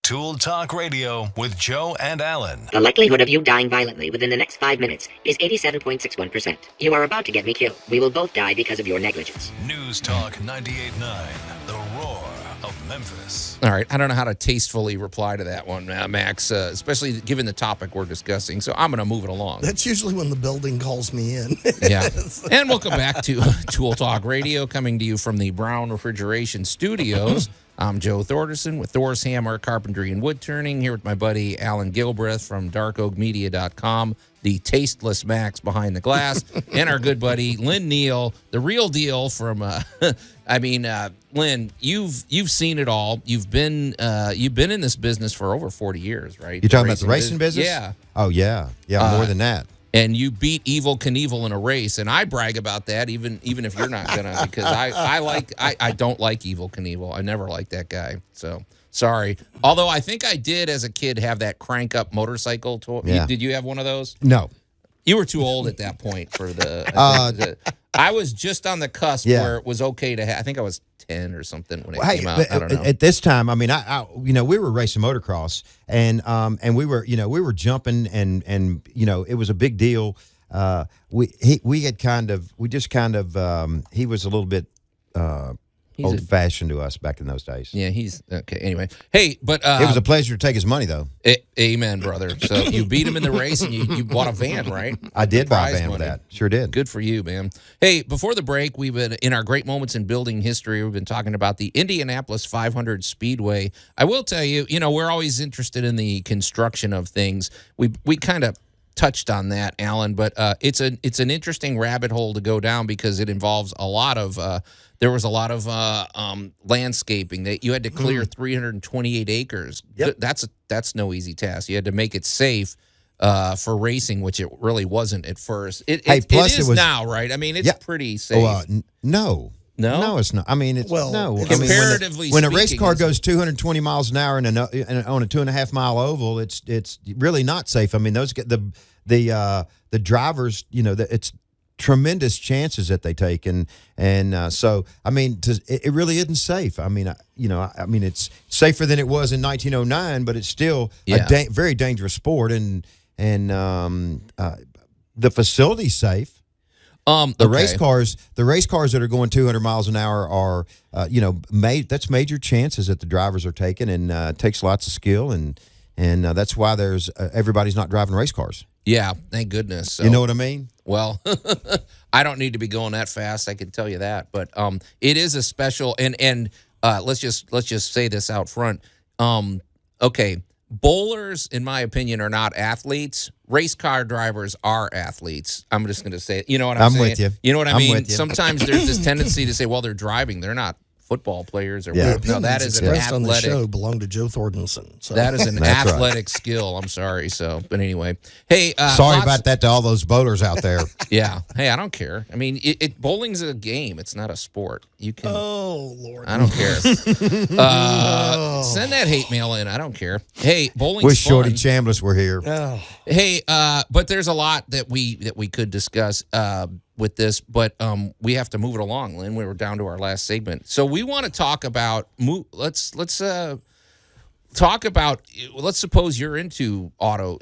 Tool Talk Radio with Joe and Allan. The likelihood of you dying violently within the next 5 minutes is 87.61%. You are about to get me killed. We will both die because of your negligence. News Talk 98.9, the roar of Memphis. All right, I don't know how to tastefully reply to that one, Max, especially given the topic we're discussing, so I'm going to move it along. That's usually when the building calls me in. Yeah. And welcome back to Tool Talk Radio, coming to you from the Brown Refrigeration Studios. I'm Joe Thorderson with Thor's Hammer, Carpentry, and Wood Turning, here with my buddy Allan Gilbreth from darkoakmedia.com, the tasteless Max behind the glass, and our good buddy Lin Neal, the real deal from, Lin, you've seen it all. You've been in this business for over 40 years, right? You're talking about the racing business? Yeah. Oh, yeah. Yeah, more than that. And you beat Evel Knievel in a race, and I brag about that, even if you're not gonna, because I don't like Evel Knievel. I never liked that guy. So sorry. Although I think I did as a kid have that crank up motorcycle. Did you have one of those? No. You were too old at that point for I was just on the cusp where it was okay to have. I think I was 10 or something when it came out. I don't know. At this time, I mean, we were racing motocross, and we were jumping, and it was a big deal. He was a little bit old-fashioned to us back in those days. Yeah, he's okay. Anyway, hey, but it was a pleasure to take his money, though. Amen, brother. So you beat him in the race, and you bought a van, right? I did buy a van with that. Sure did. Good for you, man. Hey, before the break, we've been in our great moments in building history. We've been talking about the Indianapolis 500 Speedway. I will tell you, we're always interested in the construction of things. We kind of touched on that, Allan, but it's an interesting rabbit hole to go down because it involves a lot of there was a lot of landscaping that you had to clear 328 acres. Yep. That's no easy task. You had to make it safe for racing, which it really wasn't at first. It is now, right? I mean, it's pretty safe. No. No, it's not. I mean, it's no. Comparatively, when a race car goes 220 miles an hour on a 2.5 mile oval, it's really not safe. I mean, those get the drivers. It's tremendous chances that they take, and so I mean, it really isn't safe. I mean, it's safer than it was in 1909, but it's still a very dangerous sport, and the facility's safe. The race cars that are going 200 miles an hour are, that's major chances that the drivers are taking, and it takes lots of skill, and that's why there's everybody's not driving race cars. Yeah, thank goodness. So, you know what I mean? Well, I don't need to be going that fast. I can tell you that, but it is a special, and let's just say this out front. Okay. Bowlers, in my opinion, are not athletes. Race car drivers are athletes. I'm just going to say it. You know what I'm saying? With you. You know what I mean? With you. Sometimes there's this tendency to say, well, they're driving. They're not football players. Or The no, that is an expressed on the athletic. show belong to Joe Thorntonson. So. That is an That's athletic skill. I'm sorry. So, but anyway, hey, sorry about that to all those bowlers out there. Yeah. Hey, I don't care. I mean, bowling's a game. It's not a sport. You can. Oh Lord. I don't care. Send that hate mail in. I don't care. Hey, bowling's Wish fun. Shorty Chambliss were here. Oh. Hey, but there's a lot that we could discuss with this, but we have to move it along, Lynn. We were down to our last segment, so we want to talk about. Let's talk about. Let's suppose you're into auto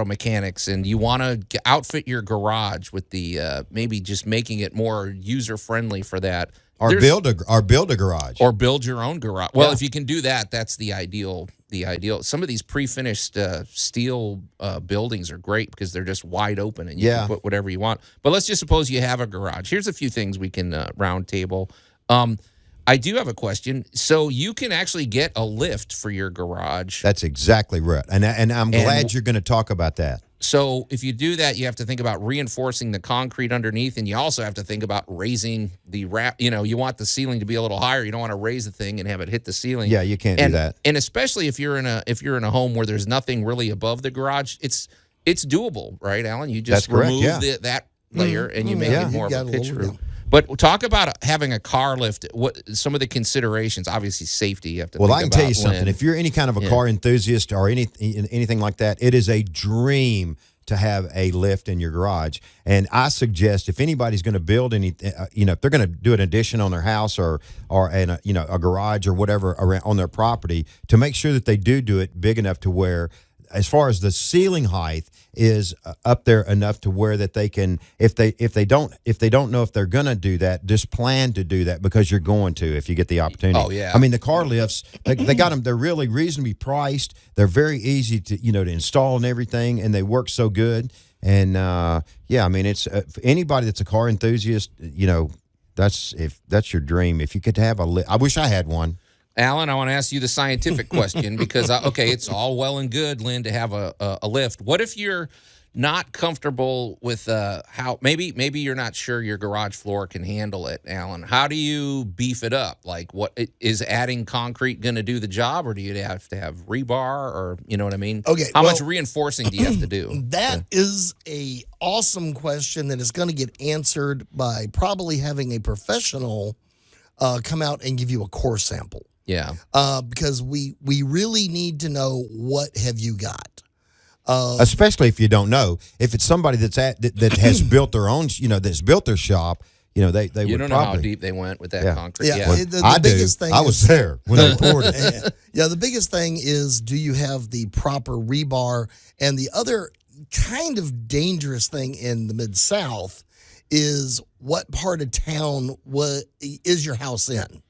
mechanics, and you want to outfit your garage with the maybe just making it more user friendly for that. Or build a garage. Or build your own garage. Well, if you can do that, that's the ideal. Some of these pre-finished steel buildings are great because they're just wide open and you can put whatever you want. But let's just suppose you have a garage. Here's a few things we can round table. I do have a question. So you can actually get a lift for your garage. That's exactly right. And I'm glad you're going to talk about that. So if you do that, you have to think about reinforcing the concrete underneath, and you also have to think about raising the wrap. You want the ceiling to be a little higher. You don't want to raise the thing and have it hit the ceiling. Yeah, you can't do that. And especially if you're in a home where there's nothing really above the garage, it's doable, right, Allan? You just remove that layer and you make it more of a pitch roof. But talk about having a car lift. What some of the considerations? Obviously, safety. You have to. Well, think I can about, tell you something. Lynn. If you're any kind of a car enthusiast or anything like that, it is a dream to have a lift in your garage. And I suggest if anybody's going to build anything, if they're going to do an addition on their house or a garage or whatever around on their property, to make sure that they do it big enough to where, as far as the ceiling height is up there enough to where that they can, if they don't know if they're going to do that, just plan to do that, because you're going to if you get the opportunity. Oh yeah. I mean, the car lifts, they got them. They're really reasonably priced. They're very easy to to install and everything, and they work so good. And I mean, it's for anybody that's a car enthusiast. That's your dream. If you could have a lift, I wish I had one. Allan, I want to ask you the scientific question because, it's all well and good, Lynn, to have a lift. What if you're not comfortable with how maybe you're not sure your garage floor can handle it, Allan? How do you beef it up? Like, what is adding concrete going to do the job, or do you have to have rebar, or you know what I mean? Okay. How much reinforcing do you have to do? That is a awesome question that is going to get answered by probably having a professional come out and give you a core sample. Yeah. Because we really need to know what have you got. Especially if you don't know. If it's somebody that has built their own, that's built their shop, they You would don't know probably. how deep they went with that concrete. Yeah. Well, The biggest thing I was there when they poured it. Yeah, the biggest thing is, do you have the proper rebar? And the other kind of dangerous thing in the Mid-South is, what part of town is your house in?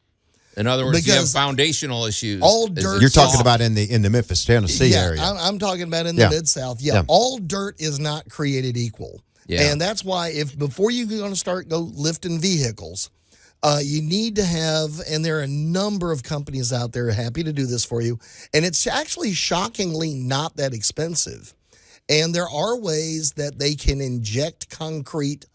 In other words, you have Because foundational issues. all dirt. You're talking about in the Memphis, Tennessee area. I'm talking about in the Mid-South. Yeah, all dirt is not created equal. Yeah. And that's why before you're going to go lifting vehicles, you need to have, and there are a number of companies out there happy to do this for you, and it's actually shockingly not that expensive. And there are ways that they can inject concrete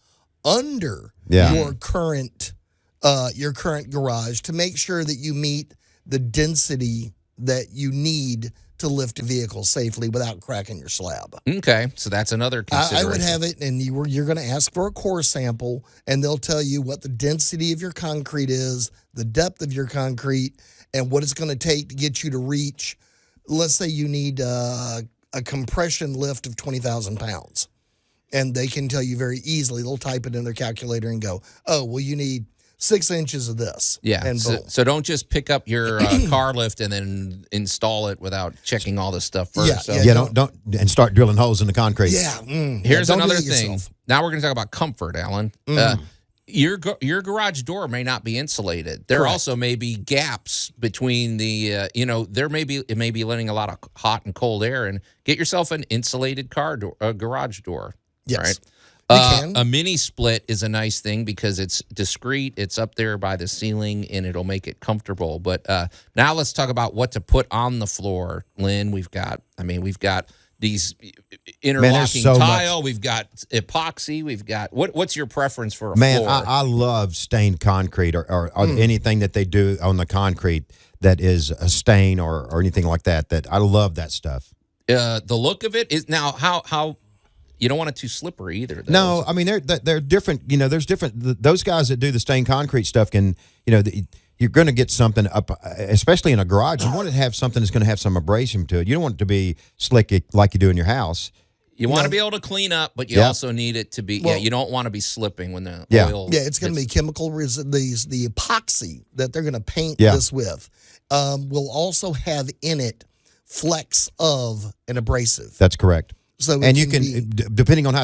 under your current garage to make sure that you meet the density that you need to lift a vehicle safely without cracking your slab. Okay, so that's another consideration. I would have it, and you're going to ask for a core sample, and they'll tell you what the density of your concrete is, the depth of your concrete, and what it's going to take to get you to reach. Let's say you need a compression lift of 20,000 pounds, and they can tell you very easily. They'll type it in their calculator and go, "Oh, well, you need 6 inches of this." Yeah. And boom. So don't just pick up your car lift and then install it without checking all this stuff first. Don't and start drilling holes in the concrete. Yeah. Here's don't do another it thing. yourself. Now we're going to talk about comfort, Allan. Your garage door may not be insulated. There Correct. also may be gaps between the it may be letting a lot of hot and cold air, and get yourself an insulated garage door. Yes. Right? A mini split is a nice thing because it's discreet. It's up there by the ceiling, and it'll make it comfortable. But now let's talk about what to put on the floor, Lynn. We've got these interlocking tile. We've got epoxy. We've got what's your preference for a floor? I love stained concrete or anything that they do on the concrete that is a stain or anything like that. That I love that stuff. The look of it is now how. You don't want it too slippery either. Though. No, I mean they're different. You know, there's different. Those guys that do the stained concrete stuff can, you're going to get something up, especially in a garage. You want to have something that's going to have some abrasion to it. You don't want it to be slick like you do in your house. You want to be able to clean up, but you also need it to be. You don't want to be slipping when the oil. Yeah, it's going to be chemical. The epoxy that they're going to paint this with will also have in it flecks of an abrasive. That's correct. So and you can, depending on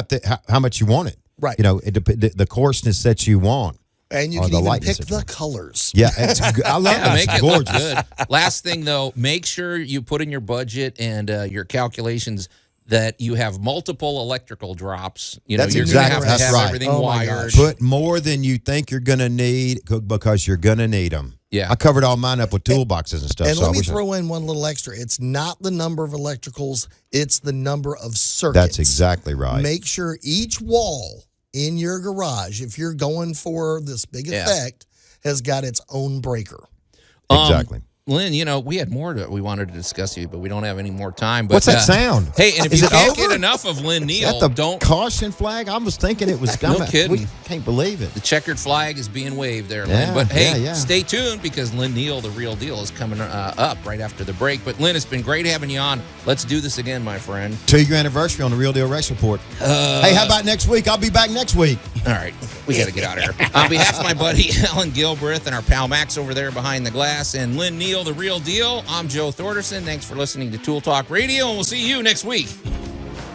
how much you want it, right? The coarseness that you want, and you can even pick the colors. Yeah, I love it. Make it's it gorgeous. Look good. Last thing though, make sure you put in your budget and your calculations that you have multiple electrical drops. You're going to have to have everything wired. Put more than you think you're going to need because you're going to need them. Yeah, I covered all mine up with toolboxes and stuff. And let me throw in one little extra. It's not the number of electricals, it's the number of circuits. That's exactly right. Make sure each wall in your garage, if you're going for this big effect, has got its own breaker. Exactly. Lynn, we had more we wanted to discuss you, but we don't have any more time. But, what's that sound? Hey, and if Is you it can't over? get enough of Lin Neal, Is that the don't caution flag. I was thinking it was. No kidding. We can't believe it. The checkered flag is being waved there, Yeah, Lynn. But hey, yeah. stay tuned because Lin Neal, the real deal, is coming up right after the break. But Lynn, it's been great having you on. Let's do this again, my friend. 2-year anniversary on the Real Deal Race Report. Hey, how about next week? I'll be back next week. All right, we got to get out of here. On behalf of my buddy Allan Gilbreth and our pal Max over there behind the glass, and Lin Neal, the real deal, I'm Joe Thorderson. Thanks for listening to Tool Talk Radio, and we'll see you next week.